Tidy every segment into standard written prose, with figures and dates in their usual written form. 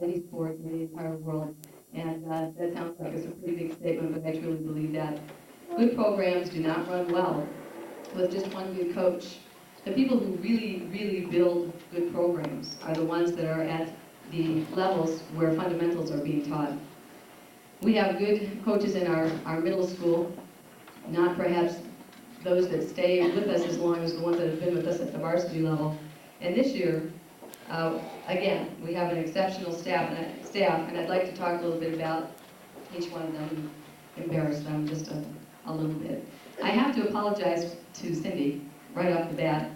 any sport in the entire world. And that sounds like it's a pretty big statement, but I truly believe that. Good programs do not run well with just one good coach. The people who really, really build good programs are the ones that are at the levels where fundamentals are being taught. We have good coaches in our middle school, not perhaps those that stay with us as long as the ones that have been with us at the varsity level. And this year, again, we have an exceptional staff, and I'd like to talk a little bit about each one of them and embarrass them just a little bit. I have to apologize to Cindy right off the bat.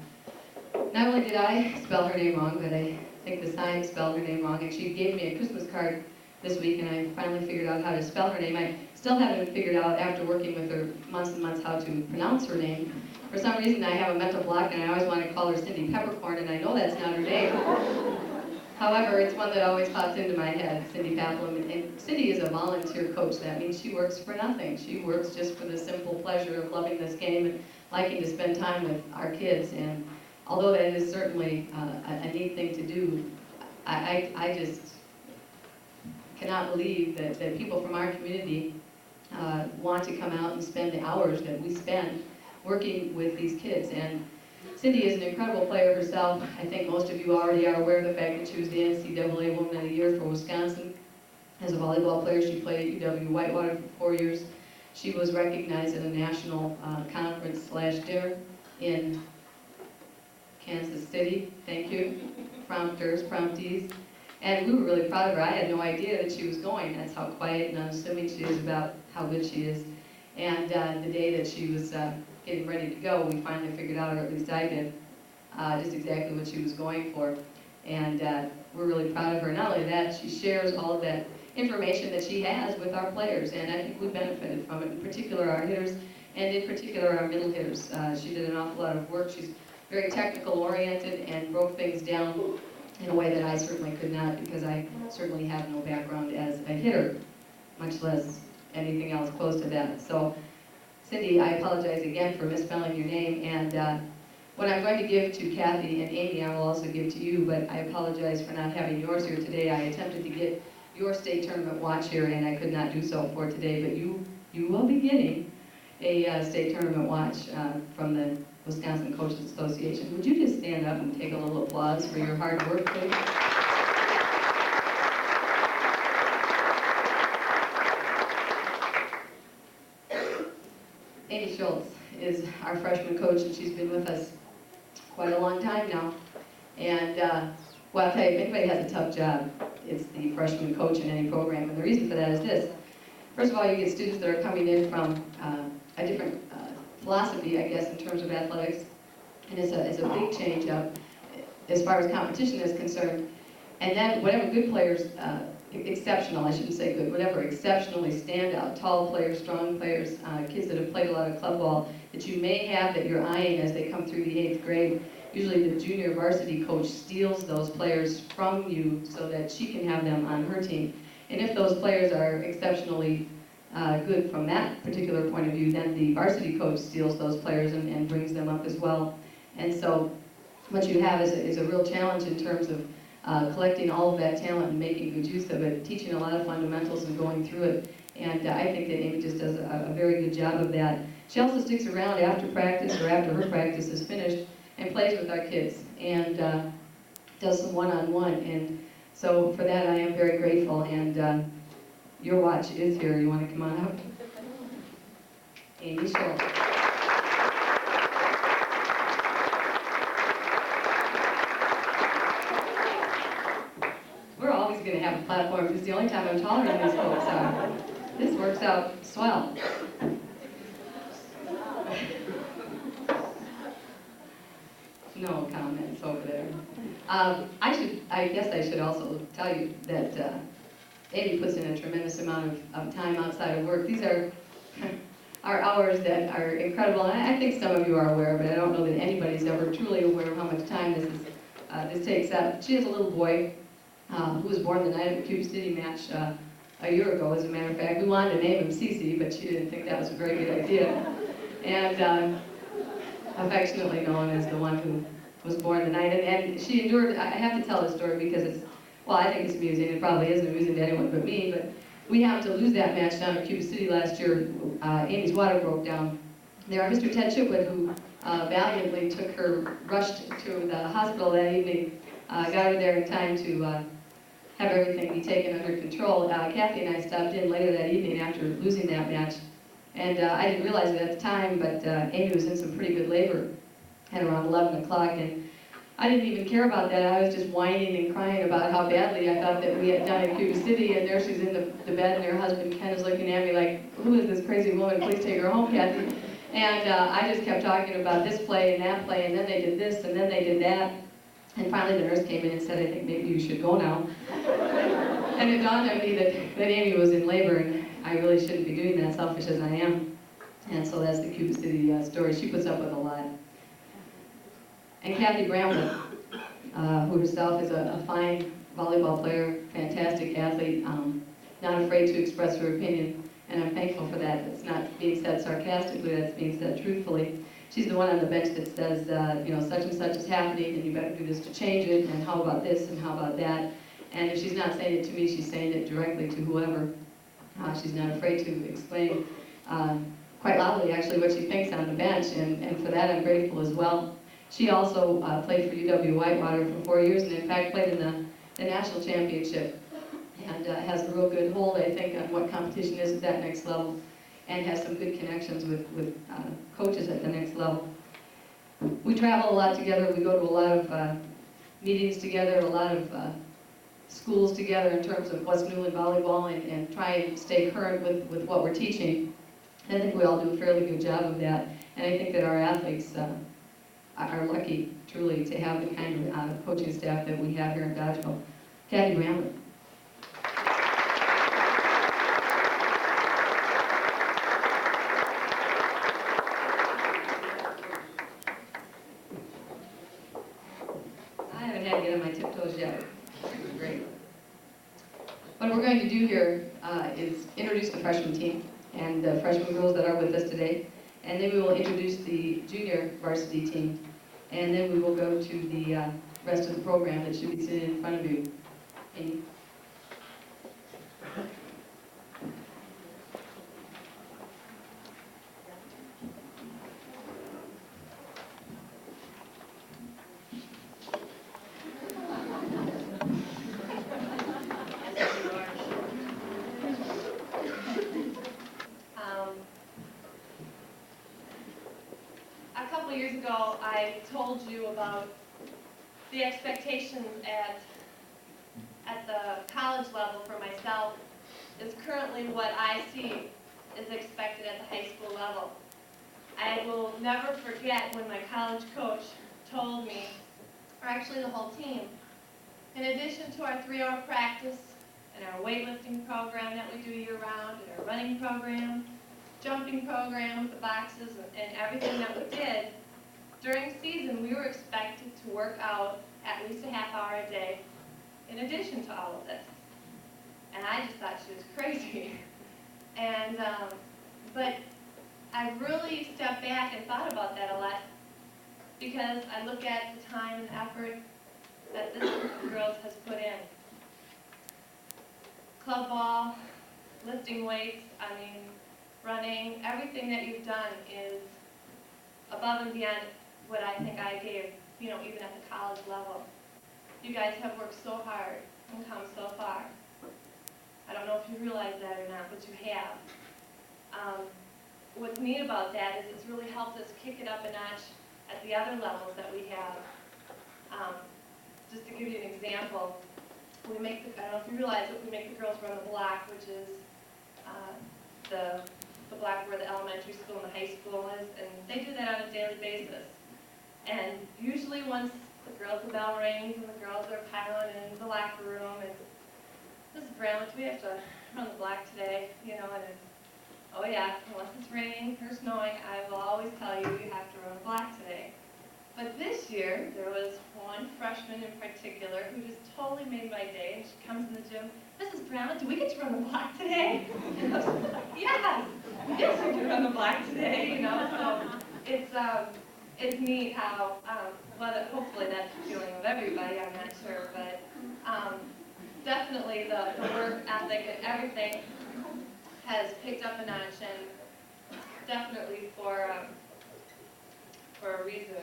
Not only did I spell her name wrong, but I think the sign spelled her name wrong, and she gave me a Christmas card this week, and I finally figured out how to spell her name. I still haven't figured out, after working with her months and months, how to pronounce her name. For some reason, I have a mental block, and I always want to call her Cindy Peppercorn, and I know that's not her name. However, it's one that always pops into my head, Cindy Paplum. And Cindy is a volunteer coach. That means she works for nothing. She works just for the simple pleasure of loving this game and liking to spend time with our kids. And although that is certainly a neat thing to do, I just cannot believe that people from our community want to come out and spend the hours that we spend working with these kids. And Cindy is an incredible player herself. I think most of you already are aware of the fact that she was the NCAA Woman of the Year for Wisconsin. As a volleyball player, she played at UW Whitewater for 4 years. She was recognized at a national conference/dinner in Kansas City. Thank you, promptees. And we were really proud of her. I had no idea that she was going. That's how quiet and unassuming she is about how good she is. And the day that she was getting ready to go, we finally figured out, or at least I did, just exactly what she was going for. And we're really proud of her. Not only that, she shares all of that information that she has with our players, and I think we benefited from it, in particular our hitters, and in particular our middle hitters. She did an awful lot of work. She's very technical oriented and broke things down in a way that I certainly could not, because I certainly have no background as a hitter, much less anything else close to that. So, Cindy, I apologize again for misspelling your name, and what I'm going to give to Kathy and Amy, I will also give to you, but I apologize for not having yours here today. I attempted to get your state tournament watch here, and I could not do so for today, but you will be getting a state tournament watch from the Wisconsin Coaches Association. Would you just stand up and take a little applause for your hard work, please? Amy Schultz is our freshman coach, and she's been with us quite a long time now. And well, I'll tell you, if anybody has a tough job, it's the freshman coach in any program. And the reason for that is this. First of all, you get students that are coming in from a different philosophy, I guess, in terms of athletics. And it's a big change up as far as competition is concerned. And then whatever good players, exceptional, I shouldn't say good, whatever exceptionally stand out, tall players, strong players, kids that have played a lot of club ball, that you may have that you're eyeing as they come through the 8th grade. Usually the junior varsity coach steals those players from you so that she can have them on her team. And if those players are exceptionally good from that particular point of view, then the varsity coach steals those players and brings them up as well. And so what you have is a real challenge in terms of collecting all of that talent and making good use of it, teaching a lot of fundamentals and going through it. And I think that Amy just does a very good job of that. She also sticks around after practice or after her practice is finished and plays with our kids and does some one-on-one. And so for that I am very grateful. And your watch is here. You want to come on up? Amy Schultz. We're always going to have a platform. This is the only time I'm taller than these folks are. This works out swell. No comments over there. I guess I should also tell you that Amy puts in a tremendous amount of time outside of work. These are hours that are incredible, and I think some of you are aware, but I don't know that anybody's ever truly aware of how much time this takes up. She has a little boy who was born the night of the Cube City match a year ago, as a matter of fact. We wanted to name him Cece, but she didn't think that was a very good idea. And affectionately known as the one who was born the night. And she endured, I have to tell this story because it's well, I think it's amusing. It probably isn't amusing to anyone but me, but we happened to lose that match down at Cuba City last year. Amy's water broke down. There, Mr. Ted Chipwood, who valiantly rushed to the hospital that evening, got her there in time to have everything be taken under control. Kathy and I stopped in later that evening after losing that match, and I didn't realize it at the time, but Amy was in some pretty good labor at around 11 o'clock, and I didn't even care about that. I was just whining and crying about how badly I thought that we had done in Cuba City, and there she's in the bed, and her husband Ken is looking at me like, who is this crazy woman? Please take her home, Kathy. And I just kept talking about this play and that play, and then they did this, and then they did that. And finally the nurse came in and said, I think maybe you should go now. And it dawned on me that Amy was in labor, and I really shouldn't be doing that, selfish as I am. And so that's the Cuba City story. She puts up with a lot. And Kathy Bramlett, who herself is a fine volleyball player, fantastic athlete, not afraid to express her opinion, and I'm thankful for that. It's not being said sarcastically, that's being said truthfully. She's the one on the bench that says, you know, such and such is happening, and you better do this to change it, and how about this, and how about that. And if she's not saying it to me, she's saying it directly to whoever. She's not afraid to explain quite loudly, actually, what she thinks on the bench, and for that I'm grateful as well. She also played for UW-Whitewater for 4 years, and in fact played in the national championship, and has a real good hold, I think, on what competition is at that next level, and has some good connections with coaches at the next level. We travel a lot together. We go to a lot of meetings together, a lot of schools together in terms of what's new in volleyball, and try and stay current with what we're teaching. And I think we all do a fairly good job of that, and I think that our athletes are lucky, truly, to have the kind of coaching staff that we have here in Dodgeville. Kathy Bramlett. I haven't had to get on my tiptoes yet. Great. What we're going to do here is introduce the freshman team and the freshman girls that are with us today, and then we will introduce the junior varsity team, and then we will go to the rest of the program that should be sitting in front of you. Amy? A couple years ago, I told you about the expectations at the college level for myself is currently what I see is expected at the high school level. I will never forget when my college coach told me, or actually the whole team, in addition to our 3-hour practice and our weightlifting program that we do year-round, and our running program, jumping program with the boxes, and everything that we did, during season we were expected to work out at least a half hour a day in addition to all of this. And I just thought she was crazy. And but I really stepped back and thought about that a lot, because I look at the time and effort that this group of girls has put in. Club ball, lifting weights, running, everything that you've done is above and beyond what I think I gave, even at the college level. You guys have worked so hard and come so far. I don't know if you realize that or not, but you have. What's neat about that is it's really helped us kick it up a notch at the other levels that we have. Just to give you an example, I don't know if you realize that we make the girls run the block, which is the block where the elementary school and the high school is, and they do that on a daily basis. And usually once the bell rings and the girls are piling in the locker room, and Mrs. Bramlett, we have to run the block today, and it's, oh yeah, unless it's raining or snowing, I will always tell you, you have to run the block today. But this year, there was one freshman in particular who just totally made my day, and she comes in the gym, Mrs. Bramlett, do we get to run the block today? And I was like, yes, we can run the block today, so it's neat how, hopefully that's the feeling of everybody, I'm not sure, but definitely the work ethic and everything has picked up a notch, and definitely for a reason.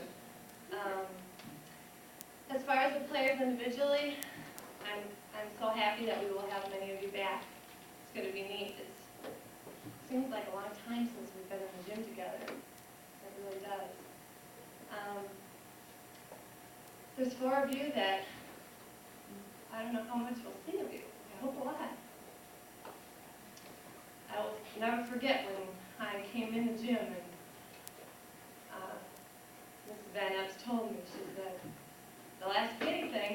As far as the players individually, I'm so happy that we will have many of you back. It's going to be neat. It seems like a long time since we've been in the gym together. It really does. There's 4 of you that I don't know how much we'll see of you. I hope a lot. I will never forget when I came in the gym and Mrs. Van Epps told me, she said, they'll ask me anything,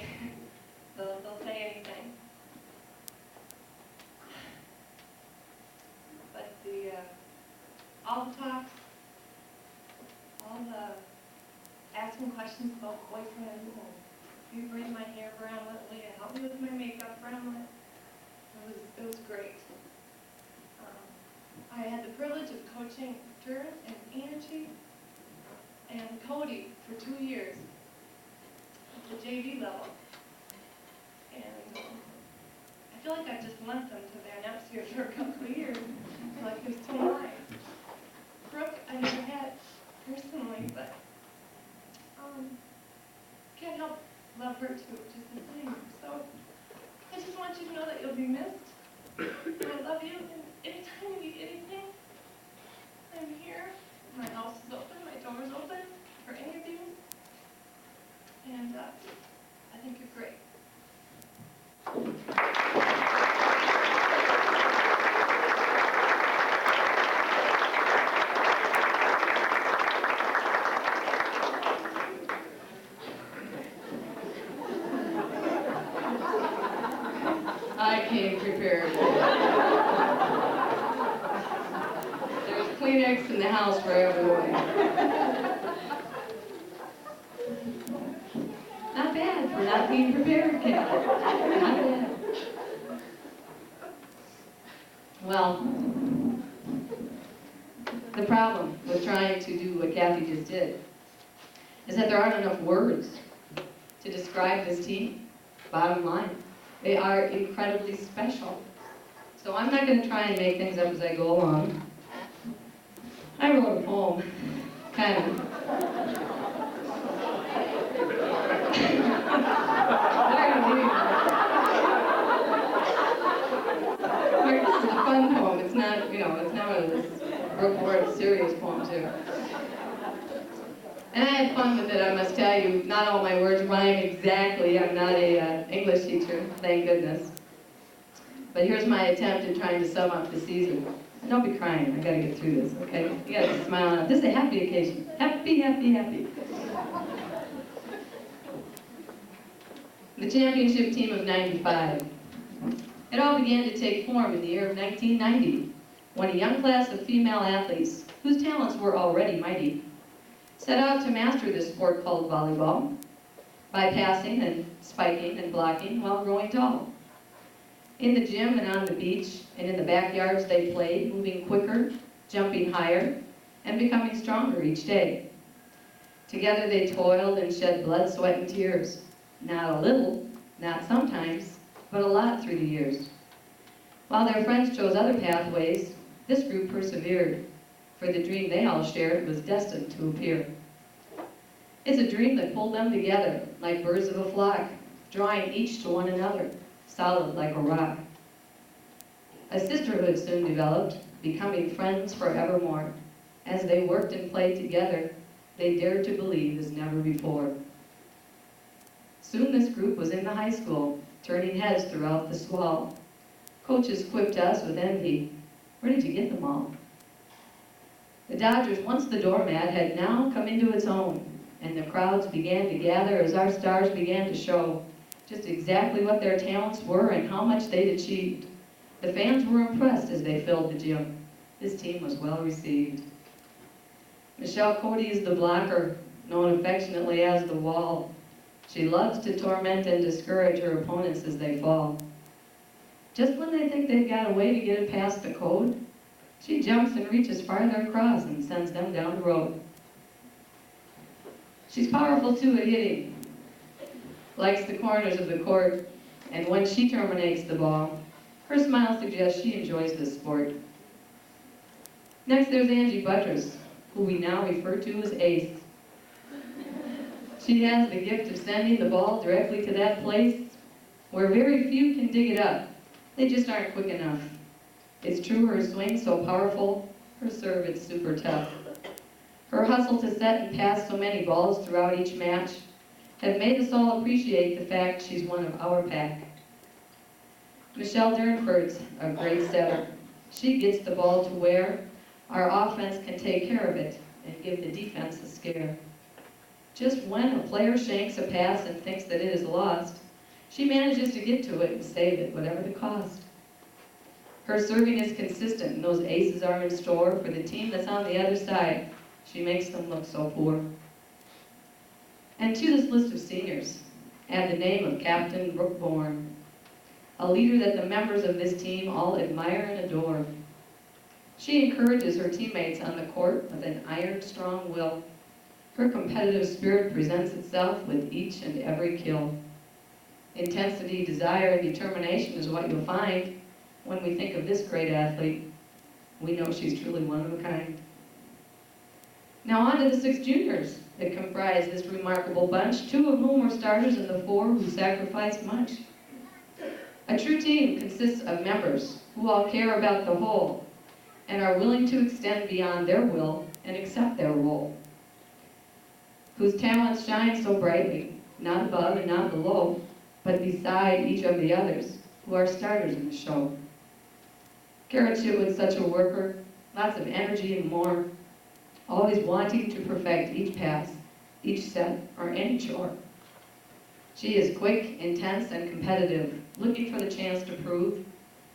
they'll say anything. But all the talks, all the asking questions about boyfriends, and you braid my hair brownly, and help me with my makeup brownly, it was great. I had the privilege of coaching Durant and Angie and Cody for 2 years at the JV level. And I feel like I just lent them to Van Epps here for a couple of years. I feel like it was 2 mine. Brooke, I never had personally, but can't help love her too, just the same. So I just want you to know that you'll be missed. And I love you, and anytime you need anything, I'm here. My house is open, my door is open for any of you. And I think you're great. I came prepared. There's Kleenex in the house for everyone. Not bad for not being prepared, Kat. Not bad. Well, the problem with trying to do what Kathy just did is that there aren't enough words to describe this team, bottom line. They are incredibly special. So I'm not going to try and make things up as I go along. I wrote a poem, kind of. This is a fun poem. It's not, it's not one of those Brooke Ward serious poems here. And I had fun with it, I must tell you. Not all my words rhyme exactly. I'm not a English teacher, thank goodness. But here's my attempt at trying to sum up the season. And don't be crying, I gotta get through this, okay? You gotta smile. This is a happy occasion. Happy, happy, happy. The championship team of '95. It all began to take form in the year of 1990, when a young class of female athletes, whose talents were already mighty, set out to master this sport called volleyball by passing and spiking and blocking while growing tall. In the gym and on the beach and in the backyards they played, moving quicker, jumping higher, and becoming stronger each day. Together they toiled and shed blood, sweat, and tears. Not a little, not sometimes, but a lot through the years. While their friends chose other pathways, this group persevered, for the dream they all shared was destined to appear. It's a dream that pulled them together like birds of a flock, drawing each to one another, solid like a rock. A sisterhood soon developed, becoming friends forevermore. As they worked and played together, they dared to believe as never before. Soon this group was in the high school, turning heads throughout the squall. Coaches quipped us with envy, "Where did you get them all?" The Dodgers, once the doormat, had now come into its own, and the crowds began to gather as our stars began to show just exactly what their talents were and how much they'd achieved. The fans were impressed as they filled the gym. This team was well received. Michelle Cody is the blocker, known affectionately as the Wall. She loves to torment and discourage her opponents as they fall. Just when they think they've got a way to get it past the code, she jumps and reaches farther across and sends them down the road. She's powerful too at hitting, likes the corners of the court, and when she terminates the ball, her smile suggests she enjoys this sport. Next, there's Angie Buttress, who we now refer to as Ace. She has the gift of sending the ball directly to that place where very few can dig it up. They just aren't quick enough. It's true, her swing's so powerful, her serve is super tough. Her hustle to set and pass so many balls throughout each match have made us all appreciate the fact she's one of our pack. Michelle Durnford's a great setter. She gets the ball to where our offense can take care of it and give the defense a scare. Just when a player shanks a pass and thinks that it is lost, she manages to get to it and save it, whatever the cost. Her serving is consistent, and those aces are in store for the team that's on the other side. She makes them look so poor. And to this list of seniors, add the name of Captain Brooke Bourne, a leader that the members of this team all admire and adore. She encourages her teammates on the court with an iron-strong will. Her competitive spirit presents itself with each and every kill. Intensity, desire, and determination is what you'll find when we think of this great athlete. We know she's truly one of a kind. Now on to the 6 juniors that comprise this remarkable bunch, 2 of whom were starters and the 4 who sacrificed much. A true team consists of members who all care about the whole and are willing to extend beyond their will and accept their role, whose talents shine so brightly, not above and not below, but beside each of the others who are starters in the show. Kara Chitwood's such a worker, lots of energy and more, always wanting to perfect each pass, each set, or any chore. She is quick, intense, and competitive, looking for the chance to prove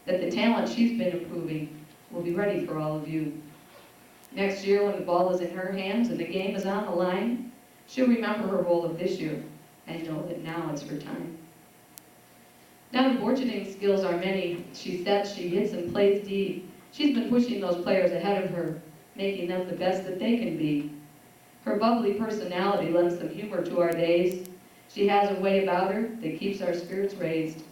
that the talent she's been improving will be ready for all of you. Next year, when the ball is in her hands and the game is on the line, she'll remember her role of this year and know that now it's her time. Now the board-shooting skills are many. She sets, she hits, and plays deep. She's been pushing those players ahead of her, making them the best that they can be. Her bubbly personality lends some humor to our days. She has a way about her that keeps our spirits raised.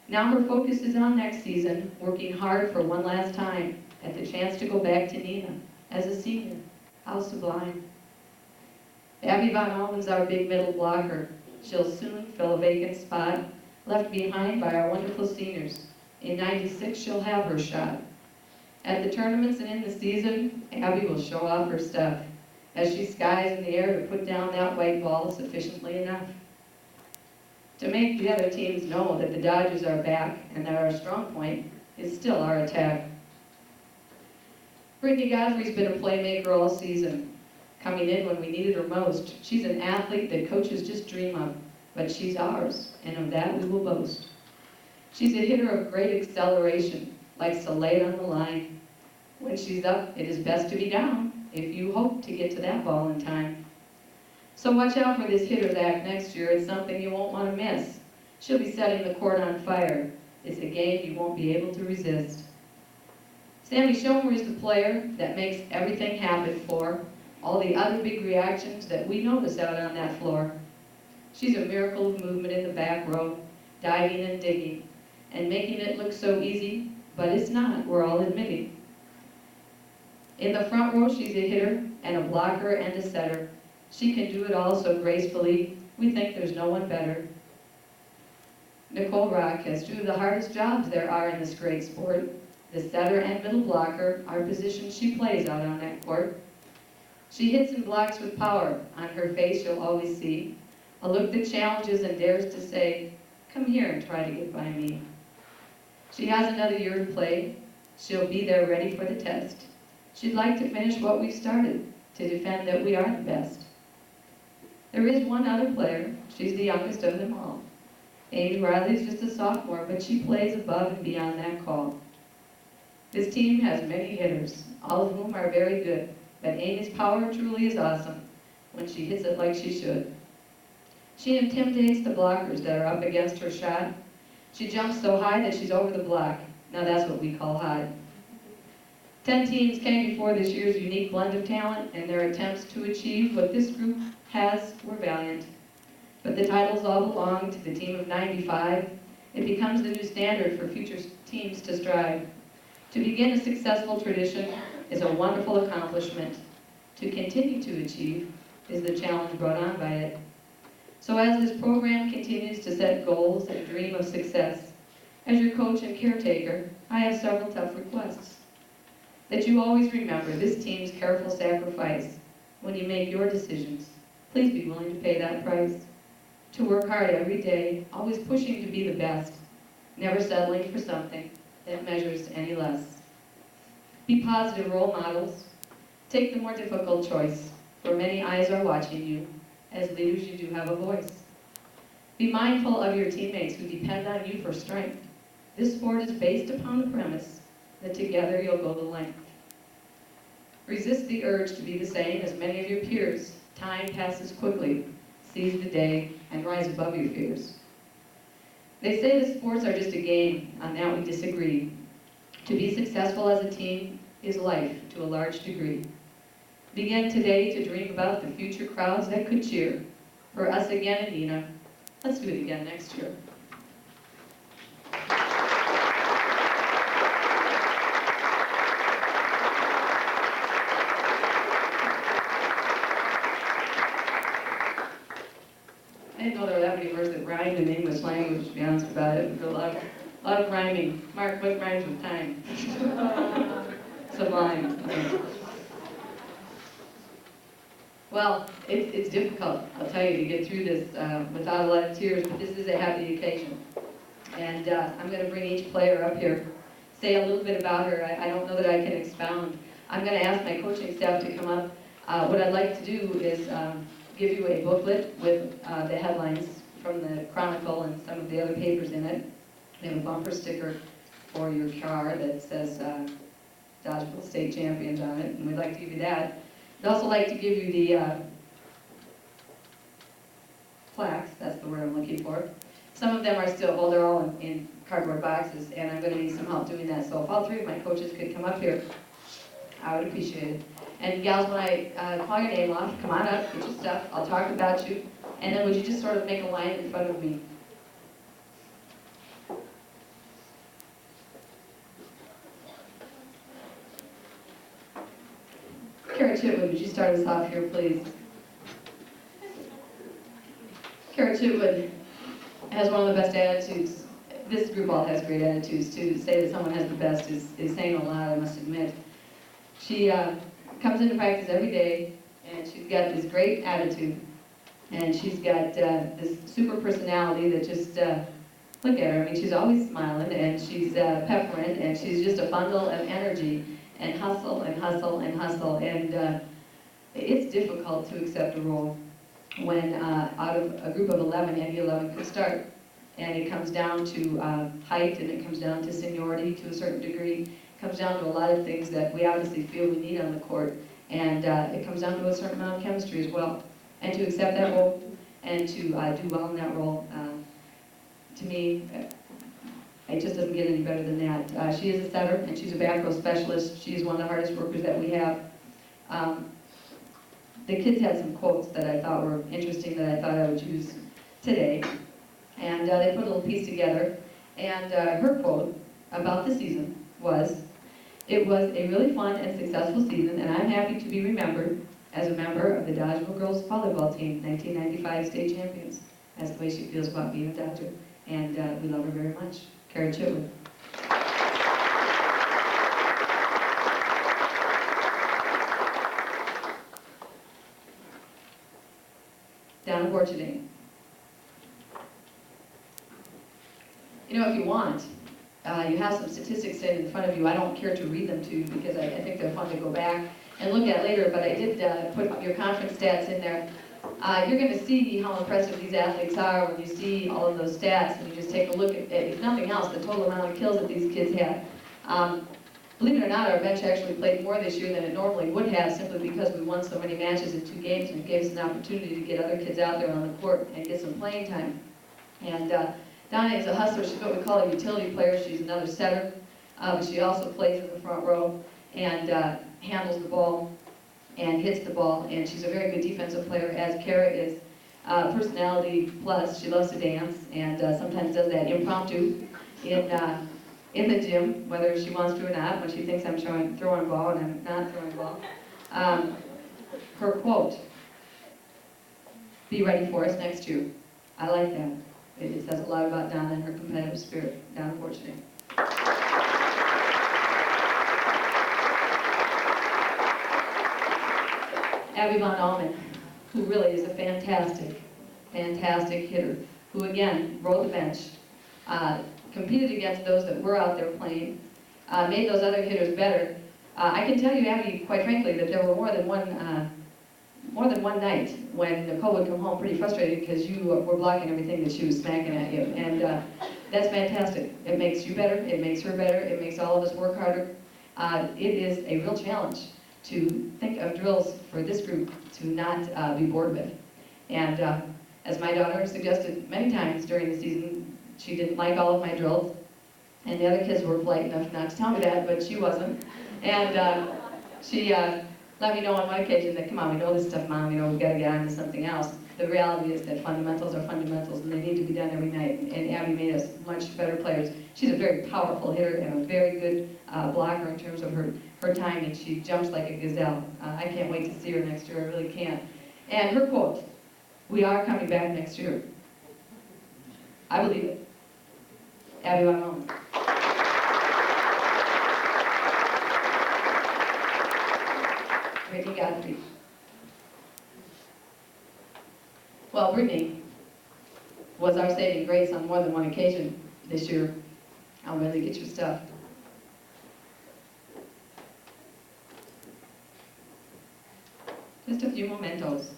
Now her focus is on next season, working hard for one last time at the chance to go back to Nina as a senior. How sublime. Abby Von Alden's our big middle blocker. She'll soon fill a vacant spot left behind by our wonderful seniors. In '96, she'll have her shot. At the tournaments and in the season, Abby will show off her stuff as she skies in the air to put down that white ball sufficiently enough to make the other teams know that the Dodgers are back and that our strong point is still our attack. Brittany Godfrey's been a playmaker all season, coming in when we needed her most. She's an athlete that coaches just dream of, but she's ours, and of that we will boast. She's a hitter of great acceleration, likes to lay it on the line. When she's up, it is best to be down if you hope to get to that ball in time. So watch out for this hitter's act next year. It's something you won't want to miss. She'll be setting the court on fire. It's a game you won't be able to resist. Sammy Schomer is the player that makes everything happen for all the other big reactions that we notice out on that floor. She's a miracle of movement in the back row, diving and digging, and making it look so easy, but it's not, we're all admitting. In the front row, she's a hitter and a blocker and a setter. She can do it all so gracefully, we think there's no one better. Nicole Rock has 2 of the hardest jobs there are in this great sport. The setter and middle blocker are positions she plays out on that court. She hits and blocks with power. On her face you'll always see a look that challenges and dares to say, come here and try to get by me. She has another year to play. She'll be there ready for the test. She'd like to finish what we've started, to defend that we are the best. There is one other player. She's the youngest of them all. Amy Riley's just a sophomore, but she plays above and beyond that call. This team has many hitters, all of whom are very good, but Amy's power truly is awesome when she hits it like she should. She intimidates the blockers that are up against her shot. She jumps so high that she's over the block. Now that's what we call high. 10 teams came before this year's unique blend of talent, and their attempts to achieve what this group has were valiant. But the titles all belong to the team of '95, It becomes the new standard for future teams to strive. To begin a successful tradition is a wonderful accomplishment. To continue to achieve is the challenge brought on by it. So as this program continues to set goals and dream of success, as your coach and caretaker, I have several tough requests. That you always remember this team's careful sacrifice when you make your decisions. Please be willing to pay that price. To work hard every day, always pushing to be the best, never settling for something that measures any less. Be positive role models. Take the more difficult choice, for many eyes are watching you. As leaders, you do have a voice. Be mindful of your teammates who depend on you for strength. This sport is based upon the premise that together you'll go the length. Resist the urge to be the same as many of your peers. Time passes quickly. Seize the day and rise above your fears. They say that sports are just a game. On that we disagree. To be successful as a team is life to a large degree. Begin today to dream about the future crowds that could cheer for us again in Neenah. Let's do it again next year. I didn't know there were that many words that rhymed in the English language, to be honest about it. A lot of rhyming. Mark, what rhymes with time? Sublime. Well, it's difficult, I'll tell you, to get through this without a lot of tears, but this is a happy occasion. And I'm going to bring each player up here, say a little bit about her. I don't know that I can expound. I'm going to ask my coaching staff to come up. What I'd like to do is give you a booklet with the headlines from the Chronicle and some of the other papers in it. We have a bumper sticker for your car that says Dodgeville State Champions on it, and we'd like to give you that. I'd also like to give you the plaques, that's the word I'm looking for. Some of them are still, well, they're all in cardboard boxes, and I'm going to need some help doing that. So if all three of my coaches could come up here, I would appreciate it. And gals, when I call your name off, come on up, get your stuff, I'll talk about you, and then would you just sort of make a line in front of me? Kara Chitwood, would you start us off here, please? Kara Chitwood has one of the best attitudes. This group all has great attitudes, too. To say that someone has the best is saying a lot, I must admit. She comes into practice every day, and she's got this great attitude. And she's got this super personality that just, look at her. I mean, she's always smiling, and she's peppering, and she's just a bundle of energy. And hustle and hustle and hustle, and it's difficult to accept a role when out of a group of 11, any 11 could start. And it comes down to height, and it comes down to seniority to a certain degree. It comes down to a lot of things that we obviously feel we need on the court, and it comes down to a certain amount of chemistry as well. And to accept that role and to do well in that role, to me, it just doesn't get any better than that. She is a setter, and she's a back row specialist. She is one of the hardest workers that we have. The kids had some quotes that I thought were interesting that I thought I would use today. And they put a little piece together. And her quote about the season was, "It was a really fun and successful season, and I'm happy to be remembered as a member of the Dodgeville girls volleyball team, 1995 state champions." That's the way she feels about being a Dodger. And we love her very much. Kara Chitwood. Donna Borcherding. You know, if you want, you have some statistics sitting in front of you. I don't care to read them to you because I think they're fun to go back and look at later, but I did put your conference stats in there. You're going to see how impressive these athletes are when you see all of those stats and you just take a look at, if nothing else, the total amount of kills that these kids had. Believe it or not, our bench actually played more this year than it normally would have, simply because we won so many matches in 2 games, and it gave us an opportunity to get other kids out there on the court and get some playing time. And Donna is a hustler. She's what we call a utility player. She's another setter, but she also plays in the front row and handles the ball and hits the ball, and she's a very good defensive player, as Kara is. personality plus. She loves to dance and sometimes does that impromptu in the gym, whether she wants to or not, when she thinks I'm throwing a ball and I'm not throwing a ball. Her quote, "Be ready for us next year." I like that. It says a lot about Donna and her competitive spirit. Donna Fortuny. Abby Von Allman, who really is a fantastic, fantastic hitter, who again rode the bench, competed against those that were out there playing, made those other hitters better. I can tell you, Abby, quite frankly, that there were more than one night when Nicole would come home pretty frustrated because you were blocking everything that she was smacking at you, and that's fantastic. It makes you better, it makes her better, it makes all of us work harder. It is a real challenge to think of drills for this group to not be bored with. And as my daughter suggested many times during the season, she didn't like all of my drills, and the other kids were polite enough not to tell me that, but she wasn't. And she let me know on one occasion that, come on, we know this stuff, Mom, we've got to get on to something else. The reality is that fundamentals are fundamentals, and they need to be done every night, and Abby made us much better players. She's a very powerful hitter and a very good blocker in terms of her timing. She jumps like a gazelle. I can't wait to see her next year, I really can't. And her quote, "We are coming back next year." I believe it. Abby Von Allman. Brittany Godfrey. Well, Brittany was our saving grace on more than one occasion this year. I'll really get your stuff. Just a few mementos.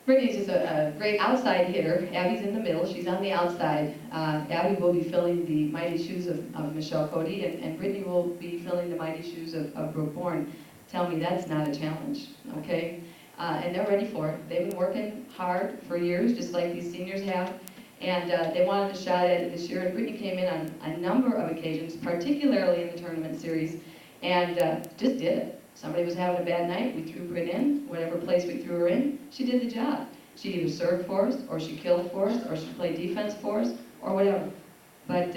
Brittany's just a great outside hitter. Abby's in the middle. She's on the outside. Abby will be filling the mighty shoes of Michelle Cody, and Brittany will be filling the mighty shoes of Brooke Bourne. Tell me that's not a challenge, okay? And they're ready for it. They've been working hard for years, just like these seniors have, and they wanted a shot at it this year. And Brittany came in on a number of occasions, particularly in the tournament series, and just did it. Somebody was having a bad night, we threw Britt in. Whatever place we threw her in, she did the job. She either served for us, or she killed for us, or she played defense for us, or whatever. But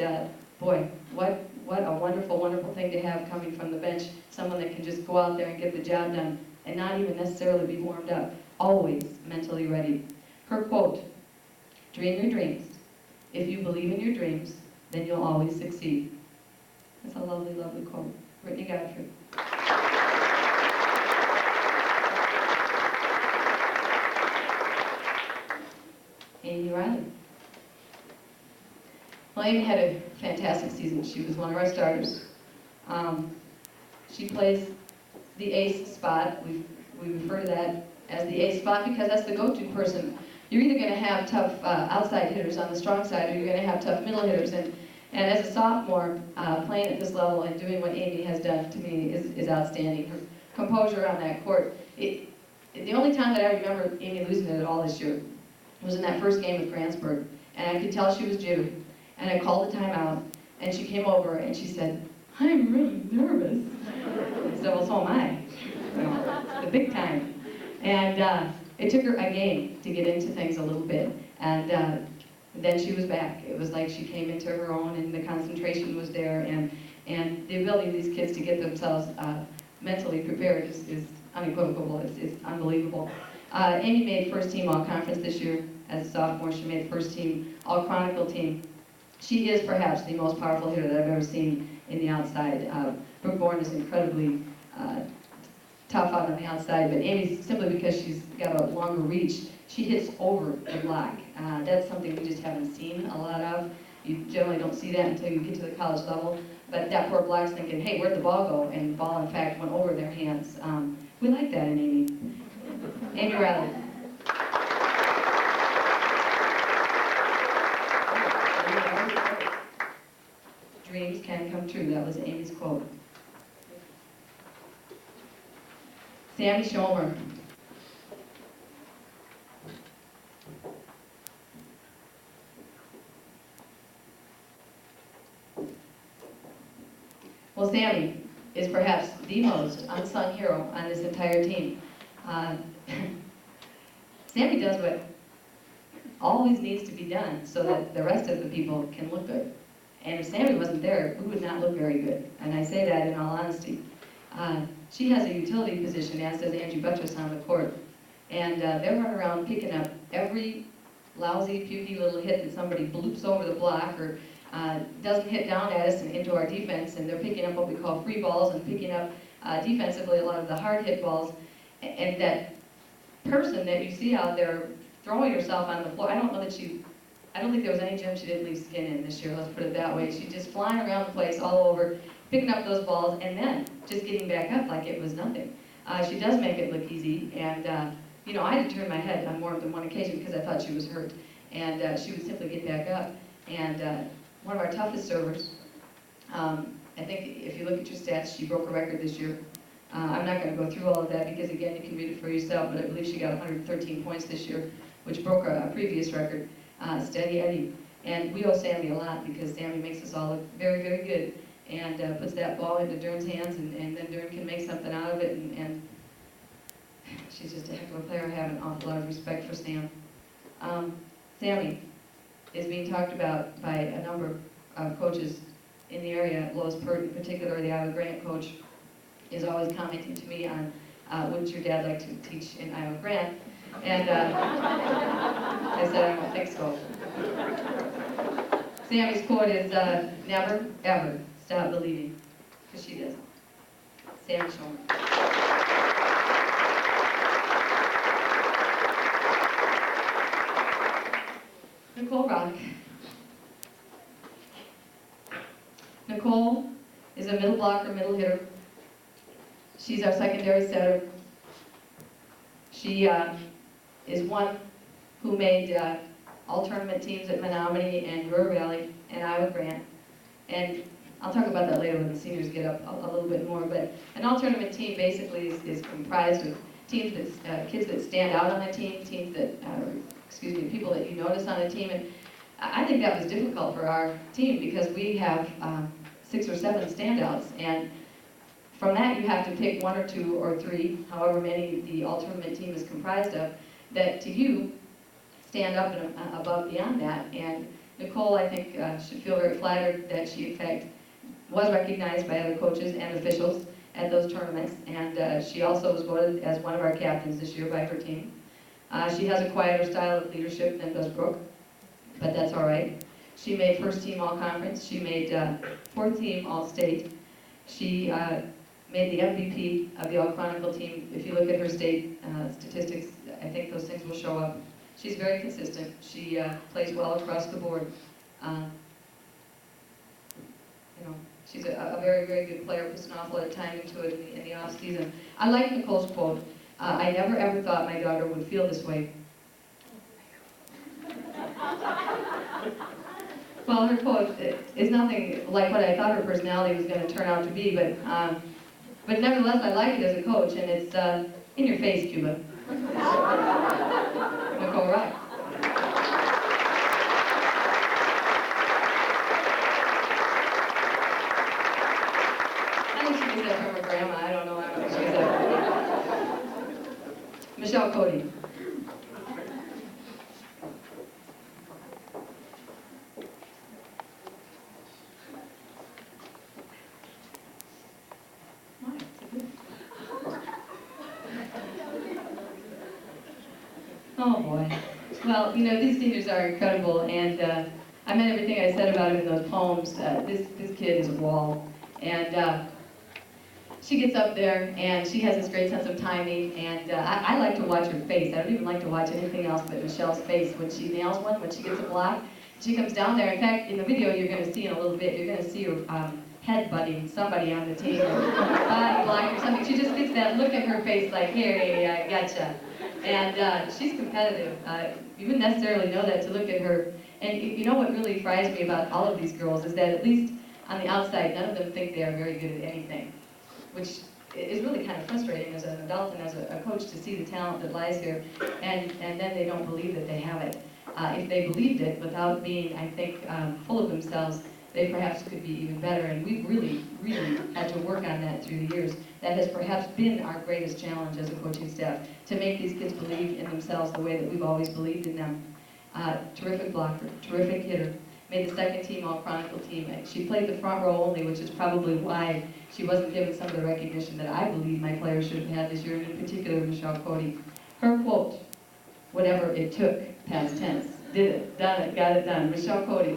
boy, what a wonderful, wonderful thing to have coming from the bench. Someone that can just go out there and get the job done and not even necessarily be warmed up. Always mentally ready. Her quote, "Dream your dreams. If you believe in your dreams, then you'll always succeed." That's a lovely, lovely quote. Brittany Godfrey. Amy Riley. Well, Amy had a fantastic season. She was one of our starters. She plays the ace spot. We refer to that as the ace spot because that's the go-to person. You're either going to have tough outside hitters on the strong side, or you're going to have tough middle hitters. And as a sophomore, playing at this level and doing what Amy has done, to me, is outstanding. Her composure on that court. The only time that I remember Amy losing it at all this year was in that first game with Grantsburg. And I could tell she was jittery. And I called the timeout, and she came over and she said, "I'm really nervous." I said, "Well, so am I. The big time." And it took her a game to get into things a little bit. And then she was back. It was like she came into her own, and the concentration was there. And the ability of these kids to get themselves mentally prepared is unequivocal. It's unbelievable. Amy made first team all-conference this year as a sophomore. She made first team all-chronicle team. She is perhaps the most powerful hitter that I've ever seen in the outside. Brooke Bourne is incredibly tough out on the outside, but Amy, simply because she's got a longer reach, she hits over the block. That's something we just haven't seen a lot of. You generally don't see that until you get to the college level. But that poor block's thinking, hey, where'd the ball go? And the ball, in fact, went over their hands. We like that in Amy. Amy Riley. Dreams can come true. That was Amy's quote. Sammy Schomer. Well, Sammy is perhaps the most unsung hero on this entire team. Sammy does what always needs to be done so that the rest of the people can look good. And if Sammy wasn't there, we would not look very good. And I say that in all honesty. She has a utility position, as does Angie Buttress on the court. And they're running around picking up every lousy, pukey little hit that somebody bloops over the block or doesn't hit down at us and into our defense. And they're picking up what we call free balls and picking up defensively a lot of the hard hit balls. And that person that you see out there throwing herself on the floor, I don't think there was any gym she didn't leave skin in this year, let's put it that way. She's just flying around the place all over, picking up those balls, and then just getting back up like it was nothing. She does make it look easy, and you know, I had to turn my head on more than one occasion because I thought she was hurt. And she would simply get back up. And one of our toughest servers, I think if you look at your stats, she broke a record this year. I'm not going to go through all of that because, again, you can read it for yourself, but I believe she got 113 points this year, which broke a previous record. Steady Eddie. And we owe Sammy a lot because Sammy makes us all look very, very good and puts that ball into Dern's hands, and then Dern can make something out of it. And she's just a heck of a player. I have an awful lot of respect for Sam. Sammy is being talked about by a number of coaches in the area. Lois Pert, in particular, the Iowa Grant coach, is always commenting to me on wouldn't your dad like to teach in Iowa Grant? And I said, I don't think so. Sammy's quote is, never, ever stop believing, because she doesn't. Sammy Schomer. Nicole Rock. Nicole is a middle blocker, middle hitter. She's our secondary setter. She is one who made all-tournament teams at Menominee and River Valley and Iowa Grant. And I'll talk about that later when the seniors get up a little bit more. But an all-tournament team basically is comprised of teams that kids that stand out on the team, teams that, people that you notice on the team. And I think that was difficult for our team because we have 6 or 7 standouts. And from that, you have to pick 1 or 2 or 3, however many the all-tournament team is comprised of, that to you stand up and above beyond that. And Nicole, I think, should feel very flattered that she, in fact, was recognized by other coaches and officials at those tournaments. And she also was voted as one of our captains this year by her team. She has a quieter style of leadership than does Brooke, but that's all right. She made first team all-conference. She made fourth team all-state. She made the MVP of the All-Chronicle team. If you look at her state statistics, I think those things will show up. She's very consistent. She plays well across the board. She's a very, very good player, puts an awful lot of time into it in the off season. I like Nicole's quote, I never ever thought my daughter would feel this way. Well, her quote is nothing like what I thought her personality was going to turn out to be, but nevertheless, I like it as a coach, and it's in your face, Cuba. Nicole Rock. I think she gets that from her grandma. I don't know. I don't think she gets that from me. Michelle Cody. Oh boy. Well, these seniors are incredible, and I meant everything I said about him in those poems. This kid is a wall, and she gets up there, and she has this great sense of timing, and I like to watch her face. I don't even like to watch anything else but Michelle's face when she nails one, when she gets a block. She comes down there. In fact, in the video you're going to see in a little bit, you're going to see her head-butting somebody on the team, or body block or something. She just gets that look in her face like, here, I gotcha. And she's competitive. You wouldn't necessarily know that to look at her. And you know what really fries me about all of these girls is that at least on the outside, none of them think they are very good at anything, which is really kind of frustrating as an adult and as a coach to see the talent that lies here, and then they don't believe that they have it. If they believed it without being, I think, full of themselves, they perhaps could be even better. And we've really, really had to work on that through the years. That has perhaps been our greatest challenge as a coaching staff, to make these kids believe in themselves the way that we've always believed in them. Terrific blocker, terrific hitter, made the second team All-Chronicle team. She played the front row only, which is probably why she wasn't given some of the recognition that I believe my players should have had this year, and in particular Michelle Cody. Her quote, "Whatever it took," past tense, did it, done it, got it done. Michelle Cody.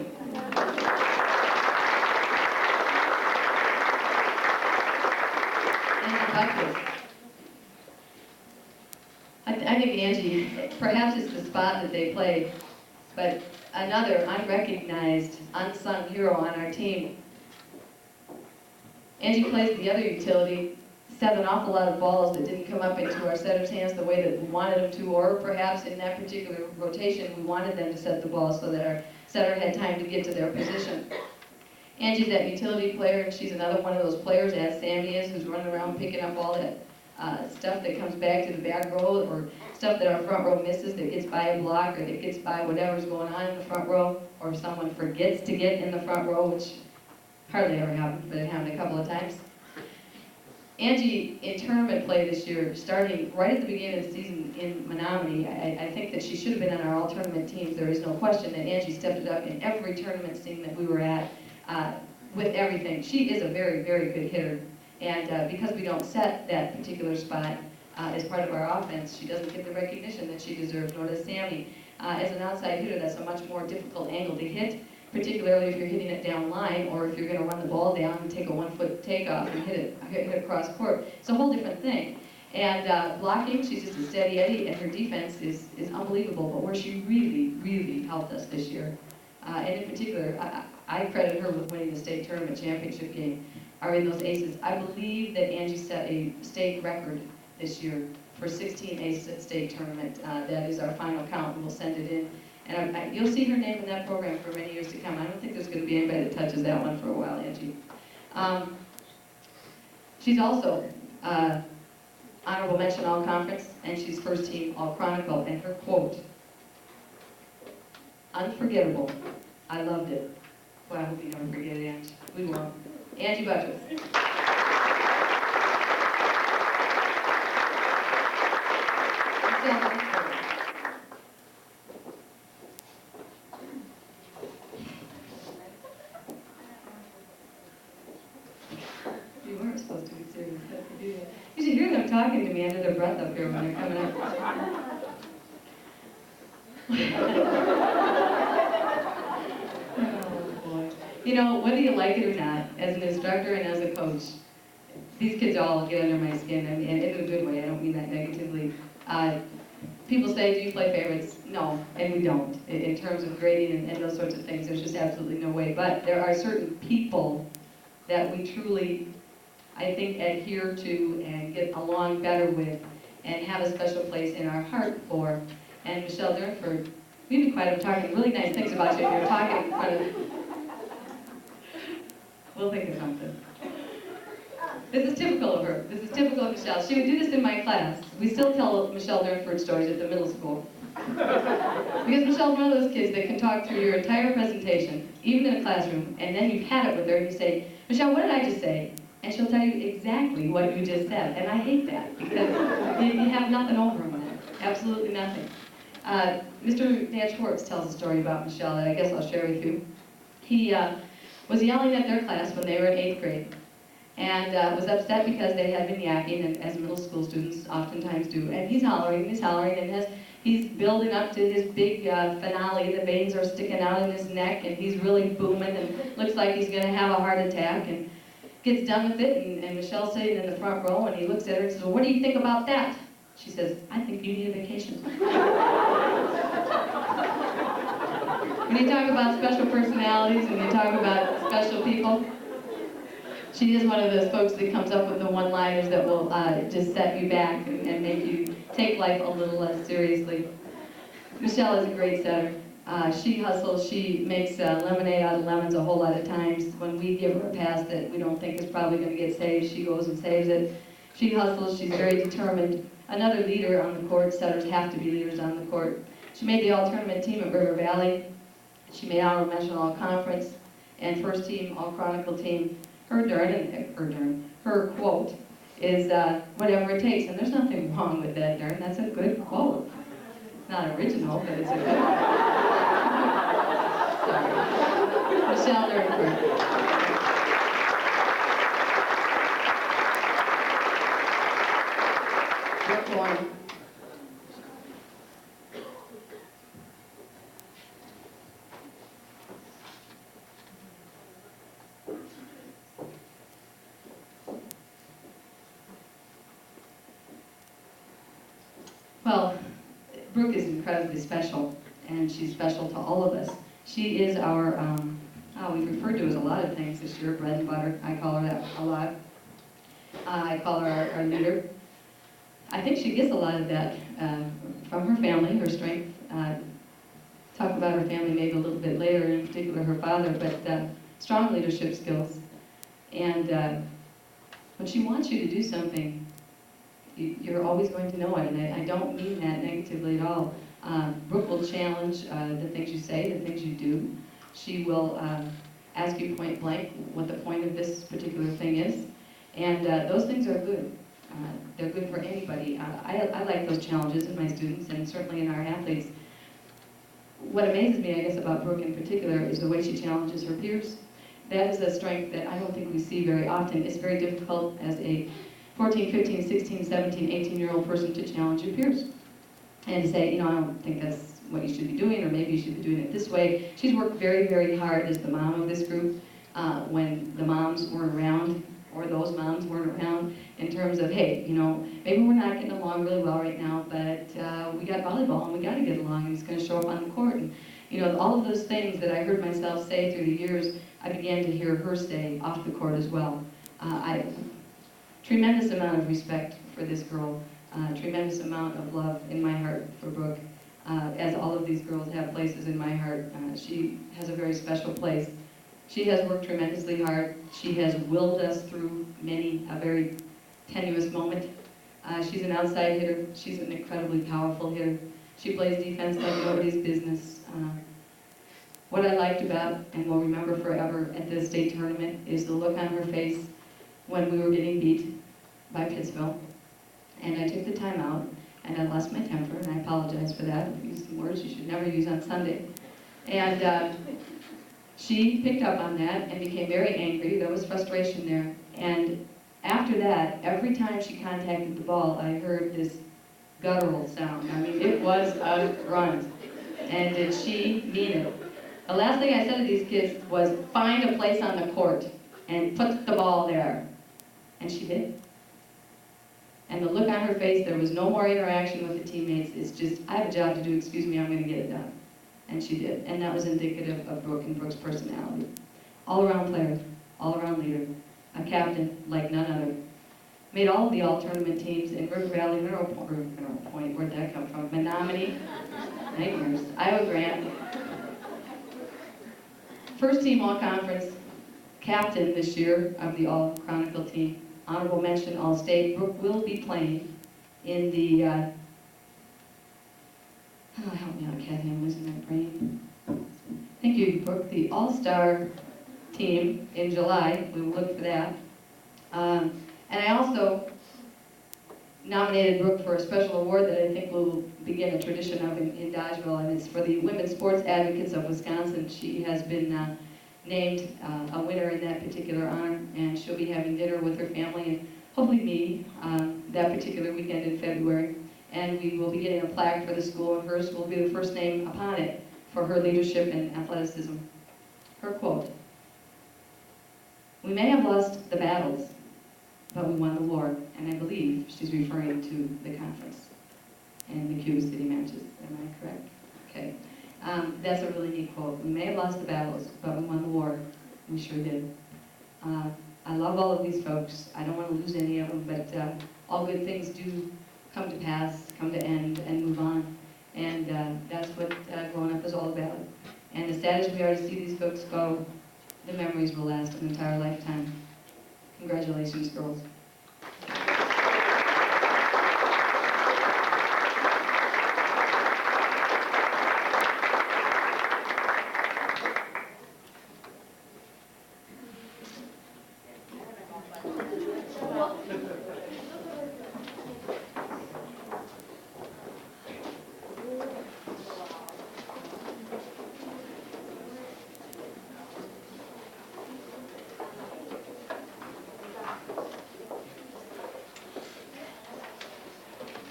I think Angie, perhaps it's the spot that they play, but another unrecognized, unsung hero on our team. Angie plays the other utility, set an awful lot of balls that didn't come up into our setters' hands the way that we wanted them to, or perhaps in that particular rotation, we wanted them to set the ball so that our setter had time to get to their position. Angie's that utility player, and she's another one of those players, as Sammy is, who's running around picking up all that stuff that comes back to the back row, or stuff that our front row misses, that gets by a block, or that gets by whatever's going on in the front row, or someone forgets to get in the front row, which hardly ever happens, but it happened a couple of times. Angie, in tournament play this year, starting right at the beginning of the season in Menominee, I think that she should have been on our all-tournament teams. There is no question that Angie stepped it up in every tournament scene that we were at, with everything. She is a very, very good hitter. And because we don't set that particular spot as part of our offense, she doesn't get the recognition that she deserves, nor does Sammy. As an outside hitter, that's a much more difficult angle to hit, particularly if you're hitting it down line, or if you're going to run the ball down and take a 1-foot takeoff and hit it across court. It's a whole different thing. And blocking, she's just a steady Eddie, and her defense is unbelievable. But where she really, really helped us this year, and in particular, I credit her with winning the state tournament championship game, are in those aces. I believe that Angie set a state record this year for 16 aces at state tournament. That is our final count, and we'll send it in. And you'll see her name in that program for many years to come. I don't think there's going to be anybody that touches that one for a while, Angie. She's also honorable mention all-conference, and she's first team all-chronicle. And her quote, "Unforgettable. I loved it." Well, I hope you never forget it, Angie. We won't. Angie Buttress. You weren't supposed to be serious. You should hear them talking to me under their breath up here when they're coming up. Oh, boy. You know, whether you like it or not, as an instructor and as a coach, these kids all get under my skin, and in a good way. I don't mean that negatively. People say, "Do you play favorites?" No, and we don't. In terms of grading and those sorts of things, there's just absolutely no way. But there are certain people that we truly, I think, adhere to and get along better with and have a special place in our heart for. And Michelle Durnford, we've been quite talking really nice things about you, and you're talking in front of... We'll think of something. This is typical of her. This is typical of Michelle. She would do this in my class. We still tell Michelle Durnford stories at the middle school. Because Michelle's one of those kids that can talk through your entire presentation, even in a classroom, and then you've had it with her and you say, "Michelle, what did I just say?" And she'll tell you exactly what you just said. And I hate that, because you have nothing over them on it. Absolutely nothing. Mr. Dan Schwartz tells a story about Michelle that I guess I'll share with you. He was yelling at their class when they were in 8th grade, and was upset because they had been yakking, and as middle school students oftentimes do. And he's hollering, and as he's building up to his big finale, the veins are sticking out in his neck, and he's really booming, and looks like he's going to have a heart attack, and gets done with it, and Michelle's sitting in the front row, and he looks at her and says, "Well, what do you think about that?" She says, "I think you need a vacation." When you talk about special personalities and you talk about special people, she is one of those folks that comes up with the one-liners that will just set you back and make you take life a little less seriously. Michelle is a great setter. She hustles, she makes lemonade out of lemons a whole lot of times. When we give her a pass that we don't think is probably going to get saved, she goes and saves it. She hustles, she's very determined. Another leader on the court. Setters have to be leaders on the court. She made the all-tournament team at River Valley. She made honorable mention all-conference. and first team All-Chronicle team, her quote is whatever it takes. And there's nothing wrong with that, Dern. That's a good quote. It's not original, but it's a good one. Sorry. Michelle Dern. Brooke Warren. Well, Brooke is incredibly special, and she's special to all of us. She is our, we've referred to as a lot of things this year, bread and butter. I call her that a lot. I call her our leader. I think she gets a lot of that from her family, her strength. Talk about her family maybe a little bit later, in particular her father, but strong leadership skills. And when she wants you to do something, you're always going to know it, and I don't mean that negatively at all. Brooke will challenge the things you say, the things you do. She will ask you point blank what the point of this particular thing is, and those things are good. They're good for anybody. I like those challenges in my students, and certainly in our athletes. What amazes me, I guess, about Brooke in particular is the way she challenges her peers. That is a strength that I don't think we see very often. It's very difficult as a 14, 15, 16, 17, 18-year-old person to challenge your peers and to say, you know, I don't think that's what you should be doing, or maybe you should be doing it this way. She's worked very, very hard as the mom of this group when the moms weren't around, or those moms weren't around, in terms of, hey, you know, maybe we're not getting along really well right now, but we got volleyball and we got to get along, and it's going to show up on the court. And, you know, all of those things that I heard myself say through the years, I began to hear her say off the court as well. Tremendous amount of respect for this girl, tremendous amount of love in my heart for Brooke. As all of these girls have places in my heart, she has a very special place. She has worked tremendously hard. She has willed us through a very tenuous moment. She's an outside hitter. She's an incredibly powerful hitter. She plays defense like nobody's business. What I liked about, and will remember forever at the state tournament, is the look on her face when we were getting beat by Pittsville. And I took the time out, and I lost my temper, and I apologize for that. I used some words you should never use on Sunday. And she picked up on that and became very angry. There was frustration there. And after that, every time she contacted the ball, I heard this guttural sound. I mean, it was a grunt. And did she mean it? The last thing I said to these kids was, find a place on the court and put the ball there. And she did. And the look on her face, there was no more interaction with the teammates. It's just, I have a job to do, excuse me, I'm going to get it done. And she did. And that was indicative of Brooke and Brooke's personality. All-around player, all-around leader, a captain like none other. Made all of the all-tournament teams in River Valley, Mineral Point, where'd that come from? Menominee, nightmares, Iowa Grant. First team all-conference, captain this year of the All-Chronicle team. Honorable mention All-State. Brooke will be playing in the, help me out, Kathy, I'm losing my brain. Thank you, Brooke. The All-Star team in July. We will look for that. And I also nominated Brooke for a special award that I think will begin a tradition of in Dodgeville, and it's for the Women's Sports Advocates of Wisconsin. She has been named a winner in that particular honor, and she'll be having dinner with her family and hopefully me that particular weekend in February. And we will be getting a plaque for the school, and hers will be the first name upon it for her leadership and athleticism. Her quote: "We may have lost the battles, but we won the war." And I believe she's referring to the conference and the Cuba City matches. Am I correct? Okay. That's a really neat quote. We may have lost the battles, but we won the war. We sure did. I love all of these folks. I don't want to lose any of them, but all good things do come to pass, come to end, and move on. And that's what growing up is all about. And as sad as we are to see these folks go, the memories will last an entire lifetime. Congratulations, girls.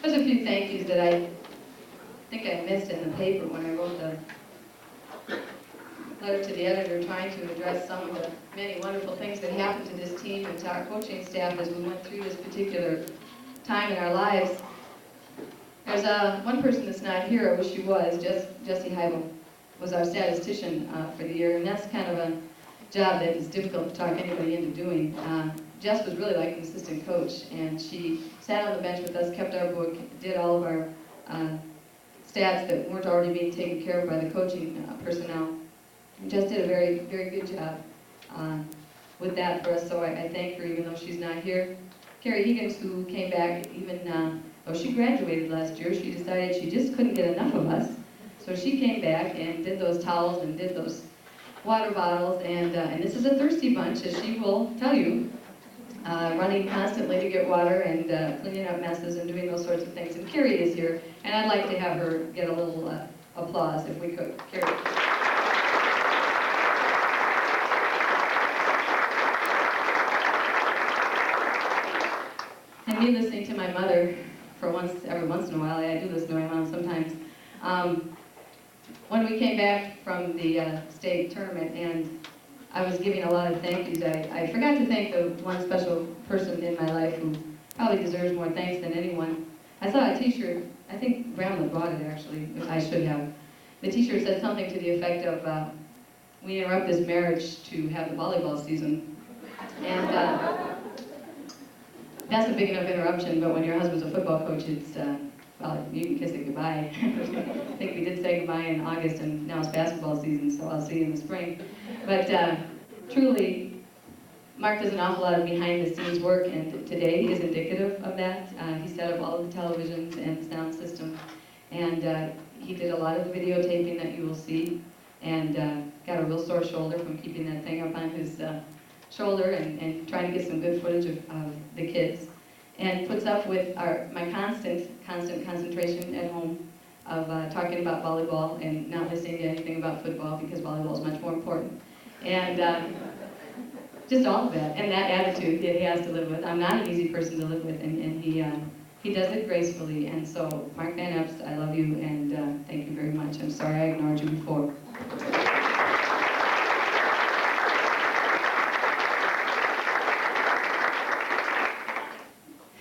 There's a few thank yous that I think I missed in the paper when I wrote the letter to the editor trying to address some of the many wonderful things that happened to this team and to our coaching staff as we went through this particular time in our lives. There's one person that's not here, I wish she was, Jessie Heibel was our statistician for the year, and that's kind of a job that is difficult to talk anybody into doing. Jess was really like an assistant coach, and she sat on the bench with us, kept our book, did all of our stats that weren't already being taken care of by the coaching personnel. Jess did a very, very good job with that for us, so I thank her even though she's not here. Carrie Higgins, who came back even though she graduated last year, she decided she just couldn't get enough of us. So she came back and did those towels and did those water bottles, and this is a thirsty bunch, as she will tell you, running constantly to get water and cleaning up messes and doing those sorts of things. And Carrie is here, and I'd like to have her get a little applause if we could. Carrie. And me listening to my mother for every once in a while, I do listen to my mom sometimes. When we came back from the state tournament and I was giving a lot of thank yous, I forgot to thank the one special person in my life who probably deserves more thanks than anyone. I saw a t-shirt, I think Bramlett bought it actually, I should have. The t-shirt said something to the effect of, we interrupt this marriage to have the volleyball season. And that's a big enough interruption, but when your husband's a football coach, it's, well, you can kiss it goodbye. I think we did say goodbye in August, and now it's basketball season, so I'll see you in the spring. But truly, Mark does an awful lot of behind-the-scenes work, and today is indicative of that. He set up all of the televisions and the sound system, and he did a lot of the videotaping that you will see, and got a real sore shoulder from keeping that thing up on his shoulder and trying to get some good footage of the kids. And puts up with my constant concentration at home of talking about volleyball and not listening to anything about football because volleyball is much more important. And just all of that, and that attitude that he has to live with. I'm not an easy person to live with, and he does it gracefully. And so, Mark Van Epst, I love you, and thank you very much. I'm sorry I ignored you before.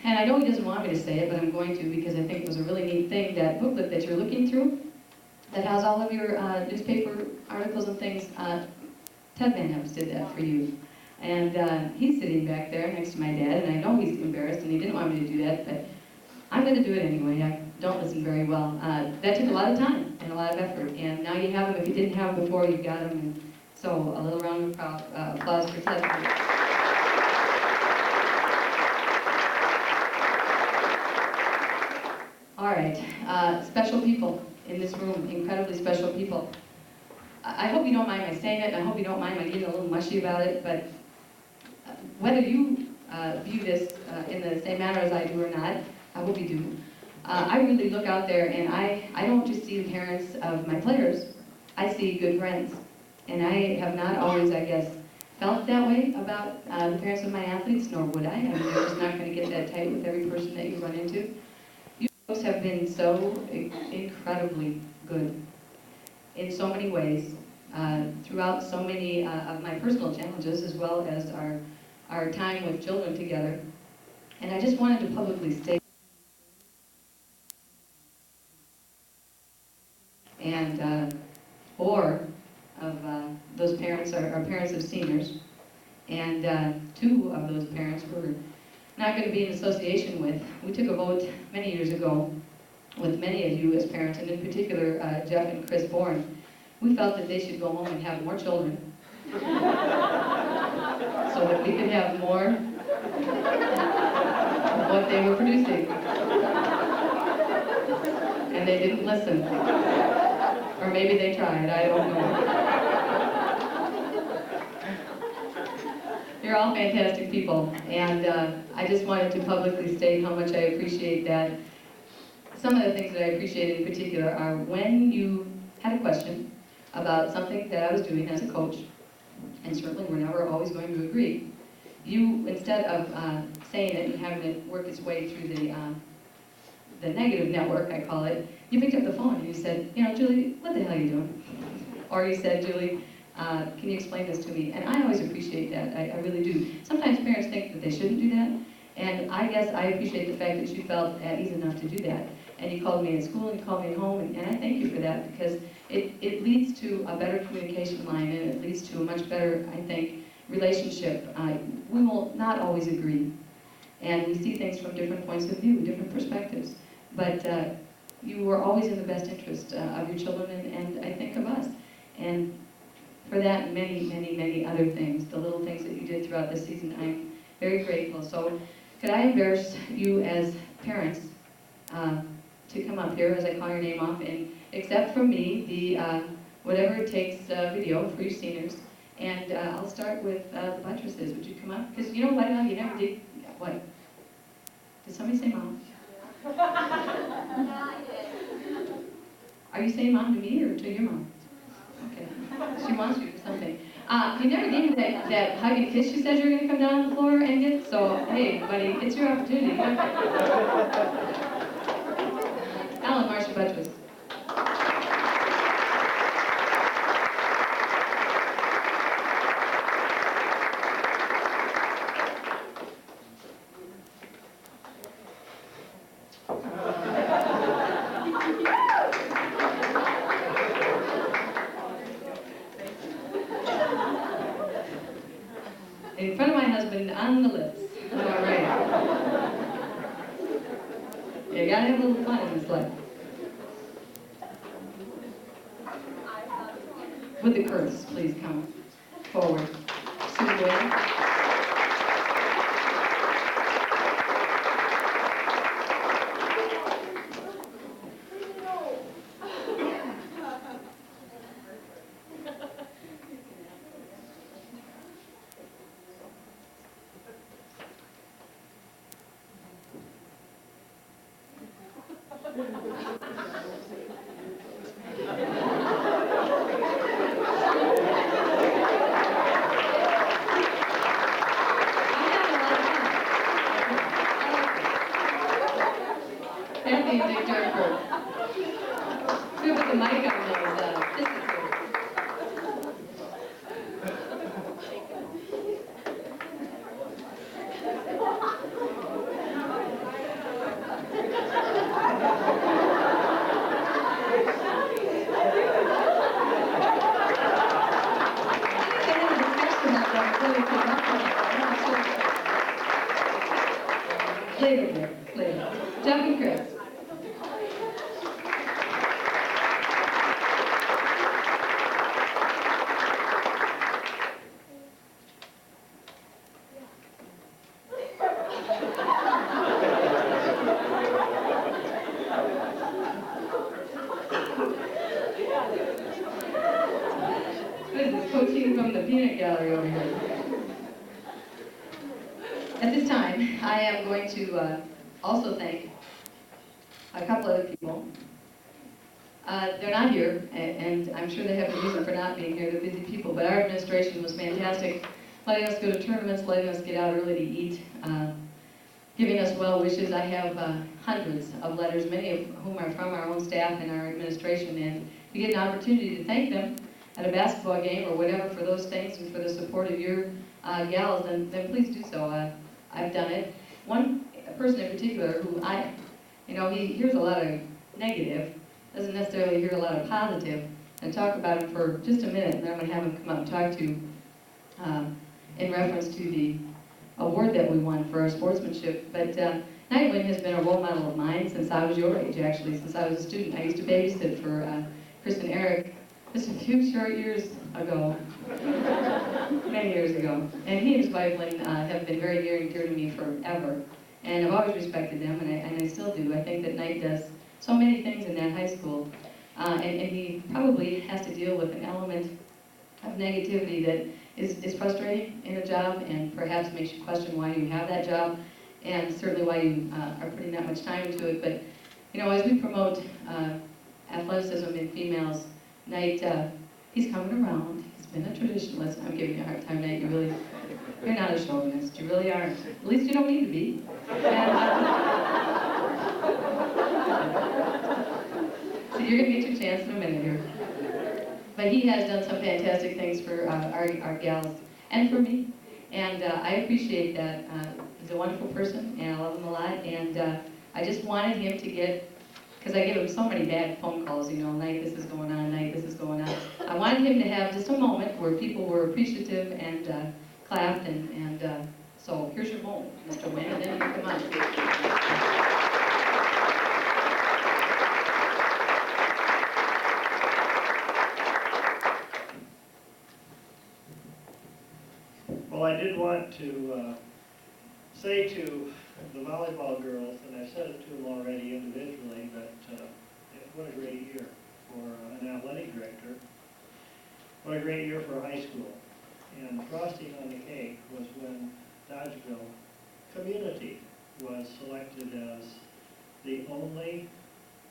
And I know he doesn't want me to say it, but I'm going to because I think it was a really neat thing, that booklet that you're looking through, that has all of your newspaper articles and things. Ted Van Epst did that for you. And he's sitting back there next to my dad, and I know he's embarrassed, and he didn't want me to do that, but I'm going to do it anyway. I don't listen very well. That took a lot of time and a lot of effort, and now you have them. If you didn't have them before, you've got them. And so a little round of applause for Ted. All right, special people in this room, incredibly special people. I hope you don't mind my saying it, and I hope you don't mind my getting a little mushy about it, but whether you view this in the same manner as I do or not, I hope you do. I really look out there, and I don't just see the parents of my players, I see good friends. And I have not always, I guess, felt that way about the parents of my athletes, nor would I. I mean, you're just not going to get that tight with every person that you run into. Folks have been so incredibly good in so many ways throughout so many of my personal challenges, as well as our time with children together. And I just wanted to publicly state, and 4 of those parents are parents of seniors, and 2 of those parents were not going to be in association with. We took a vote many years ago with many of you as parents, and in particular Jeff and Chris Bourne. We felt that they should go home and have more children so that we could have more of what they were producing. And they didn't listen. Or maybe they tried, I don't know. You're all fantastic people, and I just wanted to publicly state how much I appreciate that. Some of the things that I appreciate in particular are when you had a question about something that I was doing as a coach, and certainly we're never always going to agree, you, instead of saying it and having it work its way through the negative network, I call it, you picked up the phone and you said, you know, Julie, what the hell are you doing? Or you said, Julie, can you explain this to me? And I always appreciate that, I really do. Sometimes parents think that they shouldn't do that, and I guess I appreciate the fact that you felt at ease enough to do that. And you called me at school and you called me at home, and I thank you for that, because it leads to a better communication line, and it leads to a much better, I think, relationship. We will not always agree, and we see things from different points of view, different perspectives, but you are always in the best interest of your children, and I think of us. And for that and many, many, many other things, the little things that you did throughout the season, I'm very grateful. So could I embarrass you as parents to come up here as I call your name off and accept from me the whatever it takes video for you seniors. And I'll start with the buttresses. Would you come up? Because you know what, you never did, what? Did somebody say mom? Yeah, I did. Are you saying mom to me or to your mom? Okay, she wants you for something. You never gave me that hug and kiss you said you were going to come down on the floor and get, so hey, buddy, it's your opportunity. Alan Marcia Buttress. In front of my husband, on the lips. All right. You gotta have a little fun in this life. With the curves, please come forward. Susan Williams. Kathy and Dick Durford. Who put the mic on those distance. Later, dear, later. Jeff and Chris. This is coaching from the peanut gallery over here. At this time, I am going to also thank a couple other people. They're not here, and I'm sure they have a reason for not being here. They're busy people, but our administration was fantastic, letting us go to tournaments, letting us get out early to eat, giving us well wishes. I have hundreds of letters, many of whom are from our own staff and our administration, and to get an opportunity to thank them at a basketball game or whatever for those things and for the support of your gals, then please do so. I've done it. One person in particular who he hears a lot of negative, doesn't necessarily hear a lot of positive, and talk about him for just a minute, and then I'm going to have him come up and talk to you in reference to the award that we won for our sportsmanship. But Nightwing has been a role model of mine since I was your age, actually, since I was a student. I used to babysit for Chris and Eric just a few short years ago, many years ago. And he and his wife, Lynn, have been very near and dear to me forever. And I've always respected them, and I still do. I think that Knight does so many things in that high school. And he probably has to deal with an element of negativity that is frustrating in a job and perhaps makes you question why you have that job, and certainly why you are putting that much time into it. But, as we promote athleticism in females, Knight, he's coming around. He's been a traditionalist. I'm giving you a hard time, Knight. You're not a chauvinist. You really aren't. At least you don't need to be. And, You're gonna get your chance in a minute here. But he has done some fantastic things for our gals and for me. And I appreciate that. He's a wonderful person, and I love him a lot. And I just wanted him to get, because I give him so many bad phone calls, you know, night this is going on, night this is going on. I wanted him to have just a moment where people were appreciative and clapped, and so here's your home, Mr. Wynn, and then you come on. Well, I did want to say to the volleyball girls, and I've said it to them already individually, but what a great year for an athletic director. What a great year for high school. And frosting on the cake was when Dodgeville community was selected as the only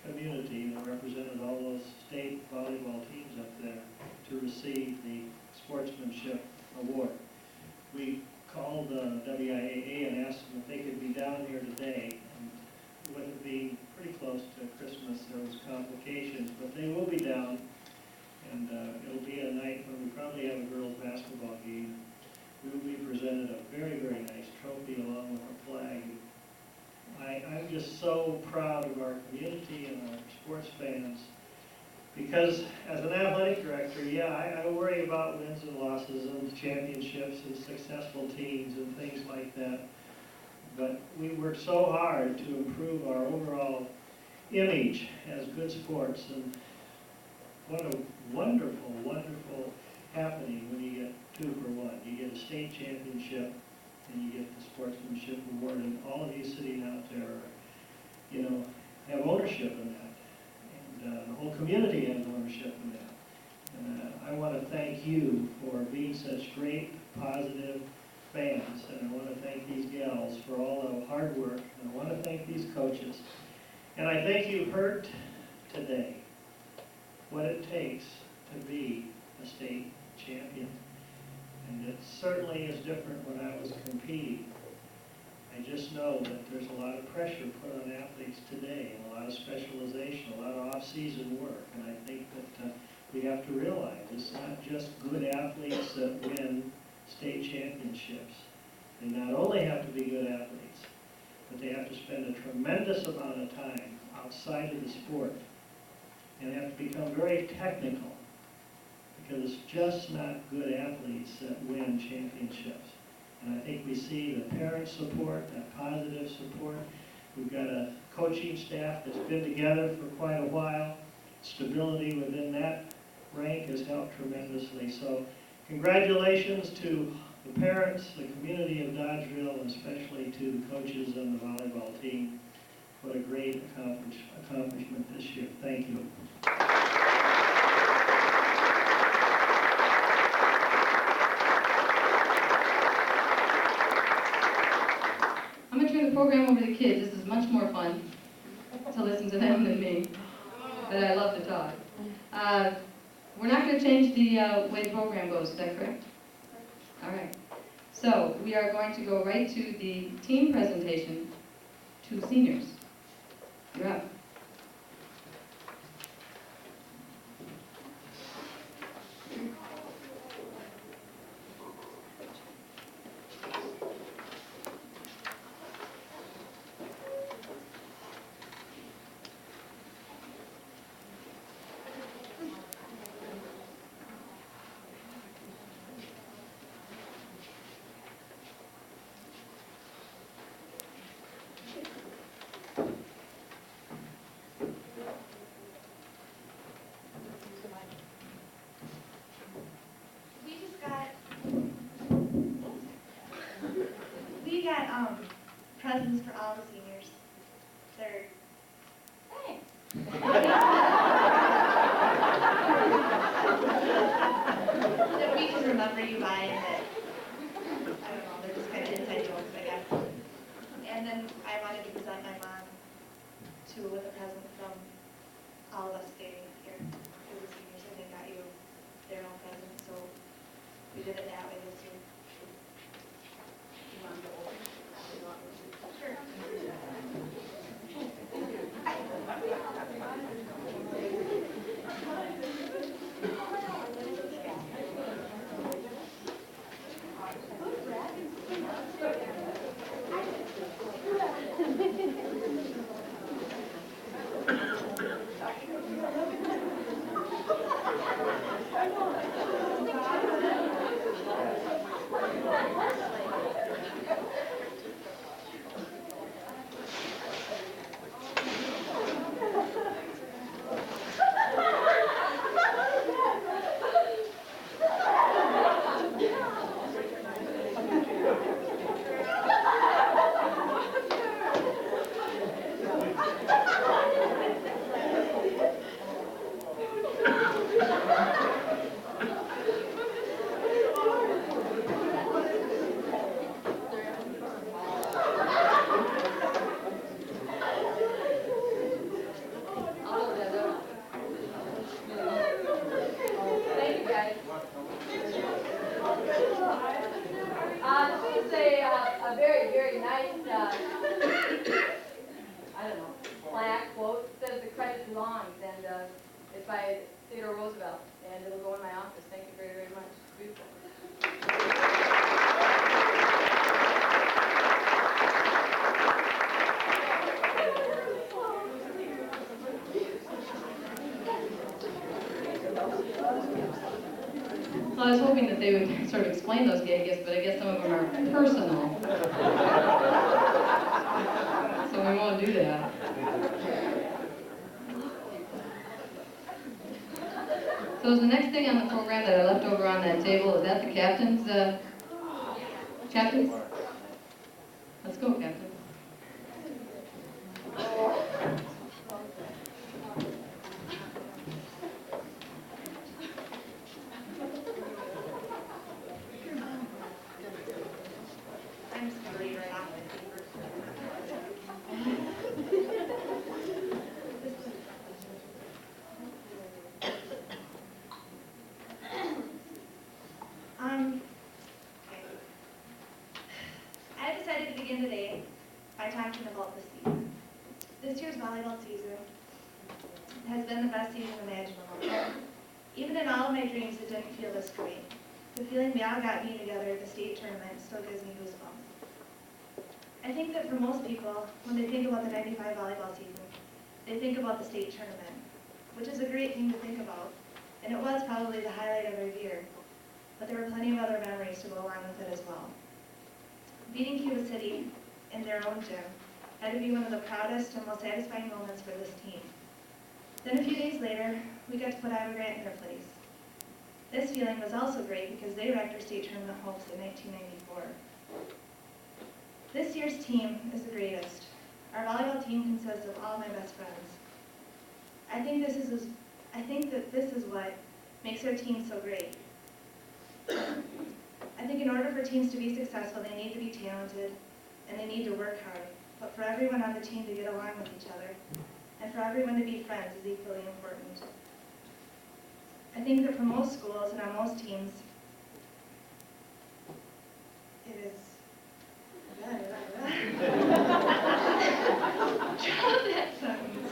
community that represented all those state volleyball teams up there to receive the sportsmanship award. We called WIAA and asked them if they could be down here today. And with it being pretty close to Christmas, there was complications, but they will be down. And it'll be a night when we probably have a girls' basketball game. We will be presented a very, very nice trophy along with a flag. I'm just so proud of our community and our sports fans. Because as an athletic director, yeah, I worry about wins and losses and championships and successful teams and things like that. But we work so hard to improve our overall image as good sports. And what a wonderful, wonderful happening when you get 2 for 1. You get a state championship and you get the sportsmanship award. And all of you sitting out there, you know, have ownership in that. The whole community has ownership in that. And I want to thank you for being such great, positive fans. And I want to thank these gals for all the hard work. And I want to thank these coaches. And I think you heard today what it takes to be a state champion. And it certainly is different when I was competing. I just know that there's a lot of pressure put on athletes today, and a lot of specialization, a lot of off-season work. And I think that we have to realize it's not just good athletes that win state championships. They not only have to be good athletes, but they have to spend a tremendous amount of time outside of the sport and have to become very technical, because it's just not good athletes that win championships. And I think we see the parent support, that positive support. We've got a coaching staff that's been together for quite a while. Stability within that rank has helped tremendously. So congratulations to the parents, the community of Dodgeville, and especially to the coaches and the volleyball team. What a great accomplishment this year. Thank you. I'm going to turn the program over to the kids. This is much more fun to listen to them than me, but I love to talk. We're not going to change the way the program goes, is that correct? All right. So we are going to go right to the team presentation to seniors. You're up. We got presents for all the seniors. They're that we can remember you by, and that I don't know, they're just kind of inside jokes, I guess. And then I wanted to present my mom too with a present from all of us staying here as the seniors, and they got you their own present, so we did it that way this year. You want to go over? Sure. a very, very nice, I don't know, plaque, quote, says the credit belongs, and it's by Theodore Roosevelt, and it'll go in my office. Thank you very, very much. Beautiful. Well, I was hoping that they would sort of explain those gay gifts, but I guess some of them are personal. So we won't do that. So is the next thing on the program that I left over on that table, is that the captain's, captains? Let's go, captain. I'm just gonna read right off it. Okay. I decided to begin today by talking about the season. This year's volleyball season has been the best season imaginable. Even in all of my dreams, it didn't feel this great. The feeling we all got being together at the state tournament still gives me goosebumps. I think that for most people, when they think about the 95 volleyball season, they think about the state tournament, which is a great thing to think about, and it was probably the highlight of our year, but there were plenty of other memories to go along with it as well. Beating Cuba City in their own gym had to be one of the proudest and most satisfying moments for this team. Then a few days later, we got to put Iowa Grant in their place. This feeling was also great because they wrecked our state tournament hopes in 1994. This year's team is the greatest. Our volleyball team consists of all my best friends. I think that this is what makes our team so great. I think in order for teams to be successful, they need to be talented and they need to work hard. But for everyone on the team to get along with each other and for everyone to be friends is equally important. I think that for most schools and on most teams, it is. Drop that sentence.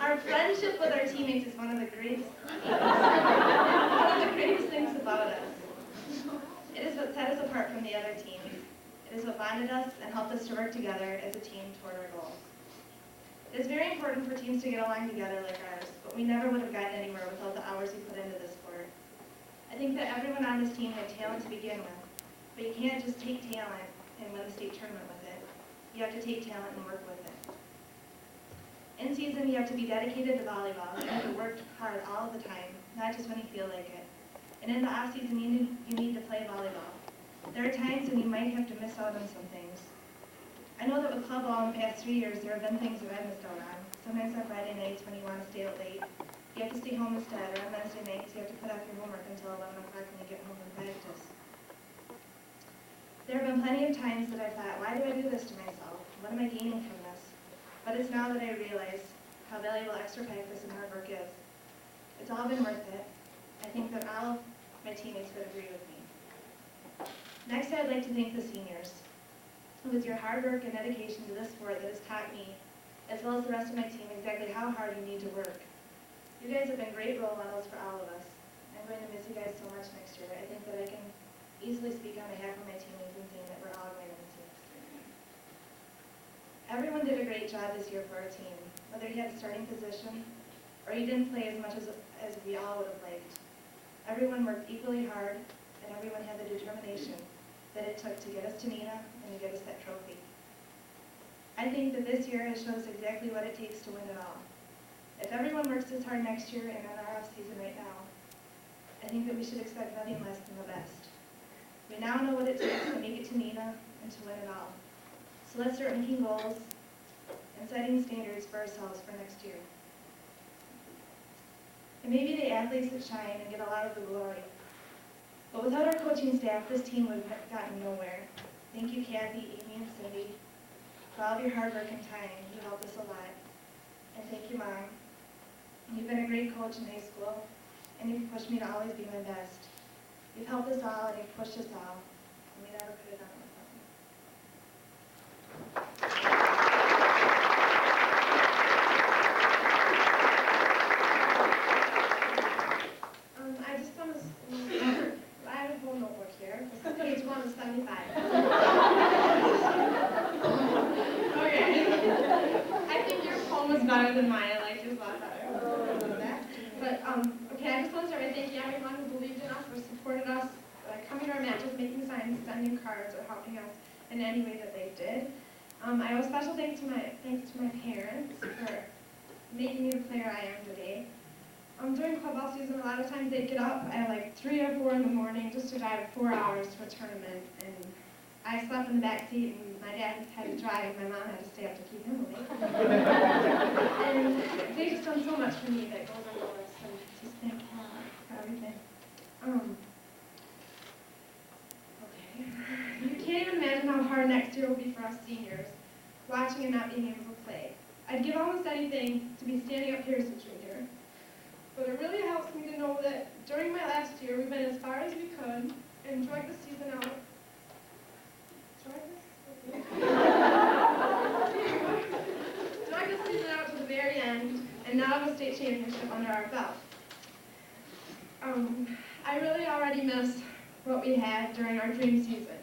Our friendship with our teammates is one of the greatest things about us. It is what set us apart from the other teams. It is what bonded us and helped us to work together as a team toward our goals. It is very important for teams to get along together like ours, but we never would have gotten anywhere without the hours we put into this sport. I think that everyone on this team had talent to begin with, but you can't just take talent and win the state tournament with it. You have to take talent and work with it. In season, you have to be dedicated to volleyball. You have to work hard all the time, not just when you feel like it. And in the off season, you need to play volleyball. There are times when you might have to miss out on some things. I know that with club ball in the past 3 years, there have been things that I've missed out on. Sometimes on Friday nights when you want to stay out late, you have to stay home instead, or on Wednesday nights, you have to put off your homework until 11 o'clock when you get home from practice. There have been plenty of times that I thought, why do I do this to myself? What am I gaining from this? But it's now that I realize how valuable extra practice and hard work is. It's all been worth it. I think that all my teammates would agree with me. Next, I'd like to thank the seniors. It was your hard work and dedication to this sport that has taught me, as well as the rest of my team, exactly how hard you need to work. You guys have been great role models for all of us. I'm going to miss you guys so much next year. I think that I can easily speak on behalf of my teammates in saying that we're all going to miss you next year. Everyone did a great job this year for our team, whether you had a starting position or you didn't play as much as we all would have liked. Everyone worked equally hard, and everyone had the determination that it took to get us to Neenah and to get us that trophy. I think that this year has shown us exactly what it takes to win it all. If everyone works this hard next year and in our off season right now, I think that we should expect nothing less than the best. We now know what it takes to make it to Neenah and to win it all. So let's start making goals and setting standards for ourselves for next year. It may be the athletes that shine and get a lot of the glory, but without our coaching staff, this team would have gotten nowhere. Thank you, Kathy, Amy, and Cindy, for all of your hard work and time. You helped us a lot. and thank you, Mom. You've been a great coach in high school, and you've pushed me to always be my best. You've helped us all, and you've pushed us all, and we never could have done it without you. I just want to, I have a whole notebook here. This is page 1 of 75. Okay. I think your poem was better than mine. I like yours a lot better. But, okay, I just want to start by thanking everyone who believed in us or supported us, coming to our matches, making signs, sending cards, or helping us in any way that they did. I owe a special thanks to my parents for making me the player I am today. During clubhouse season, a lot of times they'd get up at like 3 or 4 in the morning just to drive 4 hours to a tournament, and I slept in the back seat, and my dad had to drive, and my mom had to stay up to keep him awake. And they just done so much for me that goes unnoticed, and just thank God for everything. Okay. You can't even imagine how hard next year will be for us seniors, watching and not being able to play. I'd give almost anything to be standing up here as a junior. But it really helps me to know that during my last year, we've been as far as we could and dragged the season out. Dragged the season out to the very end, and now have a state championship under our belt. I really already miss what we had during our dream season.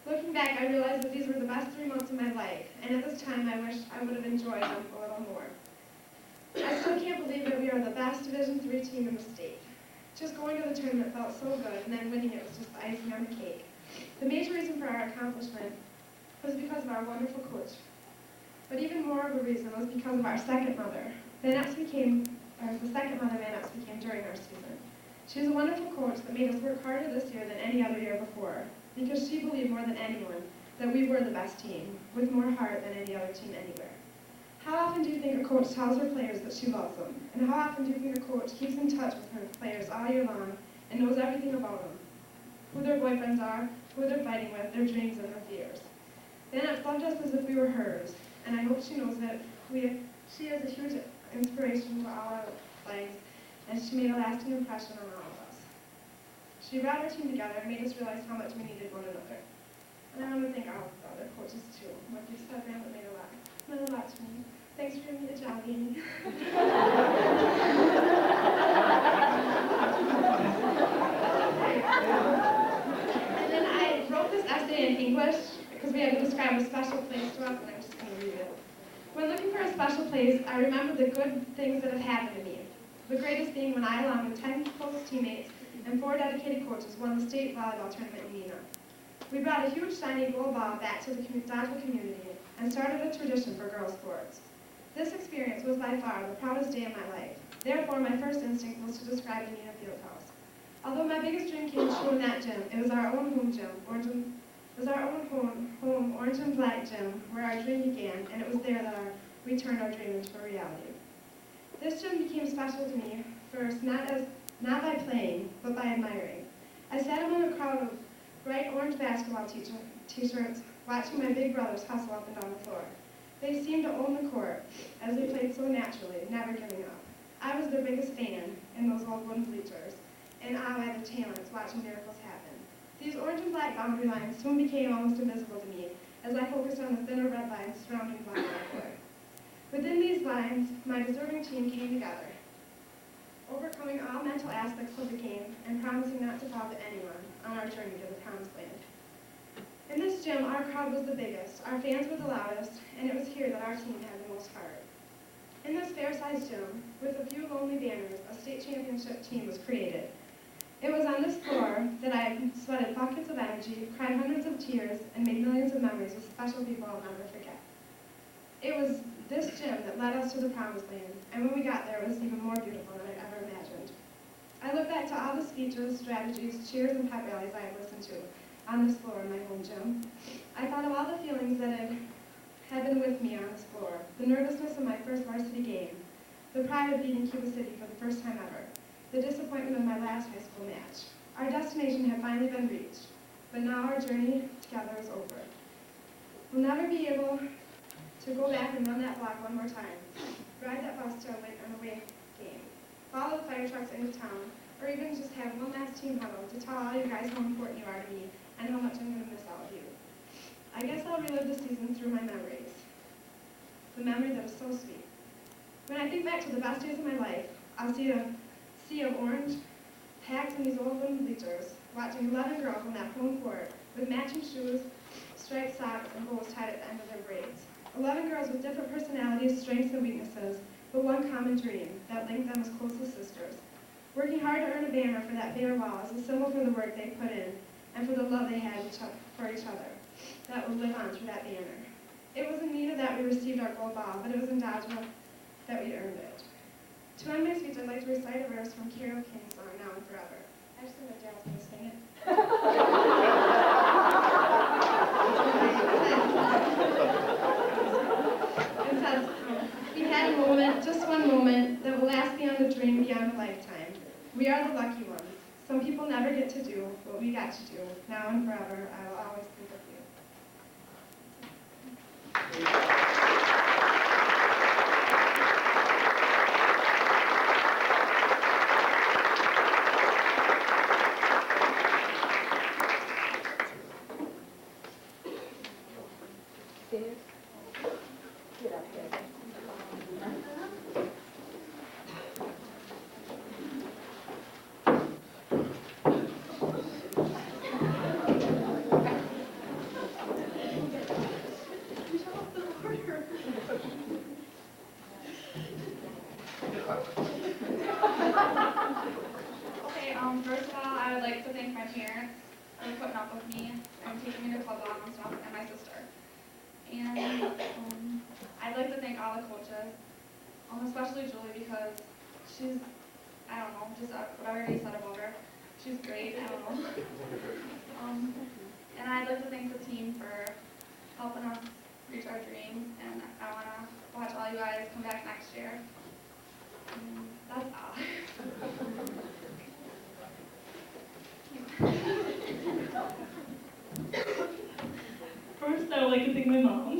Looking back, I realized that these were the best 3 months of my life, and at this time, I wish I would have enjoyed them a little more. I still can't believe that we are the best Division III team in the state. Just going to the tournament felt so good, and then winning it was just the icing on the cake. The major reason for our accomplishment was because of our wonderful coach. But even more of a reason was because of our second mother. The second mother Van Epps became during our season. She was a wonderful coach that made us work harder this year than any other year before, because she believed more than anyone that we were the best team, with more heart than any other team anywhere. How often do you think a coach tells her players that she loves them? And how often do you think a coach keeps in touch with her players all year long and knows everything about them? Who their boyfriends are, who they're fighting with, their dreams and their fears. Van Epps loved us as if we were hers, and I hope she knows that she is a huge inspiration to all our lives, and she made a lasting impression on all of us. She brought our team together and made us realize how much we needed one another. And I want to thank all of the other coaches too. What you said, Van, that meant a lot to me. Thanks for giving me a job, Amy. And then I wrote this essay in English because we had to describe a special place to us, and I'm just going to read it. When looking for a special place, I remember the good things that have happened to me. The greatest being when I, along with 10 close teammates and 4 dedicated coaches, won the state volleyball tournament in Neenah. We brought a huge shiny gold ball back to the Dodgeville community and started a tradition for girls' sports. This experience was by far the proudest day of my life. Therefore, my first instinct was to describe the Neenah Fieldhouse. Although my biggest dream came true in that gym, it was our own home gym, orange and black gym, where our dream began, and it was there that we turned our dream into a reality. This gym became special to me first, not by playing, but by admiring. I sat among a crowd of bright orange basketball t-shirts, watching my big brothers hustle up and down the floor. They seemed to own the court, as they played so naturally, never giving up. I was their biggest fan in those old wooden bleachers, and awed by their talents, watching miracles happen. These orange and black boundary lines soon became almost invisible to me, as I focused on the thinner red lines surrounding the volleyball court. Within these lines, my deserving team came together, overcoming all mental aspects of the game and promising not to fall to anyone on our journey to the promised land. In this gym, our crowd was the biggest, our fans were the loudest, and it was here that our team had the most heart. In this fair-sized gym, with a few lonely banners, a state championship team was created. It was on this floor that I sweated buckets of energy, cried hundreds of tears, and made millions of memories with special people I'll never forget. It was this gym that led us to the promised land, and when we got there, it was even more beautiful than I'd ever imagined. I look back to all the speeches, strategies, cheers, and pep rallies I had listened to on this floor in my home gym. I thought of all the feelings that had been with me on this floor, the nervousness of my first varsity game, the pride of beating Cuba City for the first time ever, the disappointment of my last high school match. Our destination had finally been reached, but now our journey together is over. We'll never be able to go back and run that block one more time, ride that bus to a away game, follow the fire trucks into town, or even just have one last team huddle to tell all you guys how important you are to me and how much I'm going to miss all of you. I guess I'll relive the season through my memories. The memory that was so sweet. When I think back to the best days of my life, I'll see a sea of orange packed in these old wooden bleachers, watching 11 girls on that home court with matching shoes, striped socks, and bows tied at the end of their braids. 11 girls with different personalities, strengths, and weaknesses, but one common dream that linked them as close as sisters. Working hard to earn a banner for that bare wall is a symbol for the work they put in and for the love they had for each other that would live on through that banner. It was in Neenah that we received our gold ball, but it was in Dodgeville that we earned it. To end my speech, I'd like to recite a verse from Carole King's song, Now and Forever. I just think my dad was going to sing it. It says, we had a moment, just one moment, that will last beyond a dream, beyond a lifetime. We are the lucky ones. Some people never get to do what we got to do. Now and forever, I will always think of you. Okay, first of all, I would like to thank my parents for putting up with me and taking me to club log and stuff, and my sister. And I'd like to thank all the coaches, especially Julie, because she's, I don't know, just what I already said about her. She's great, I don't know. And I'd like to thank the team for helping us reach our dreams, and I want to watch all you guys come back next year. And that's all. First, I would like to thank my mom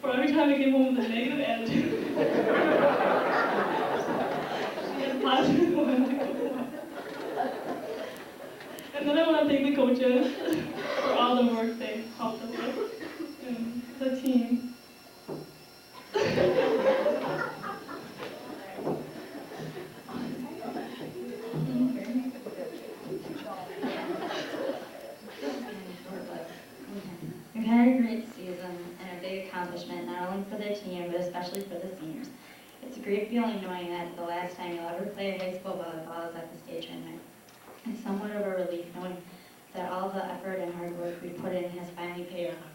for every time I came home with a negative attitude. She had a positive one. And then I want to thank the coaches for all the work they helped us with, and the team. We've had a great season and a big accomplishment, not only for the team, but especially for the seniors. It's a great feeling knowing that the last time you'll ever play high school volleyball is at the state tournament. It's somewhat of a relief knowing that all the effort and hard work we put in has finally paid off,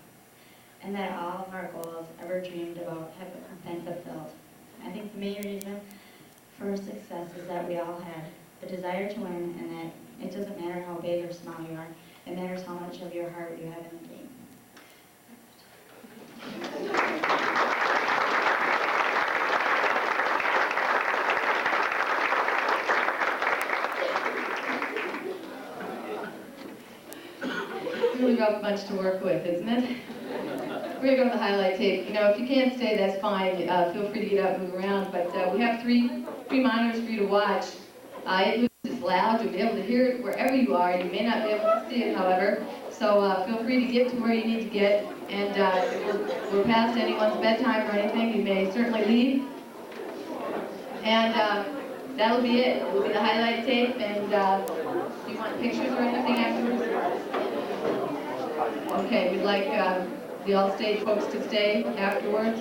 and that all of our goals ever dreamed about have been fulfilled. I think the main reason for our success is that we all had the desire to win, and that it doesn't matter how big or small you are, it matters how much of your heart you have in the game. Really rough bunch to work with, isn't it? We're gonna go to the highlight tape. You know, if you can't stay, that's fine. Feel free to get up and move around. But we have three monitors for you to watch. It's loud. You'll be able to hear it wherever you are. You may not be able to see it, however. So feel free to get to where you need to get. And if we're past anyone's bedtime or anything, you may certainly leave. And that'll be it. It'll be the highlight tape. And do you want pictures or anything afterwards? Okay, we'd like the All-State folks to stay afterwards.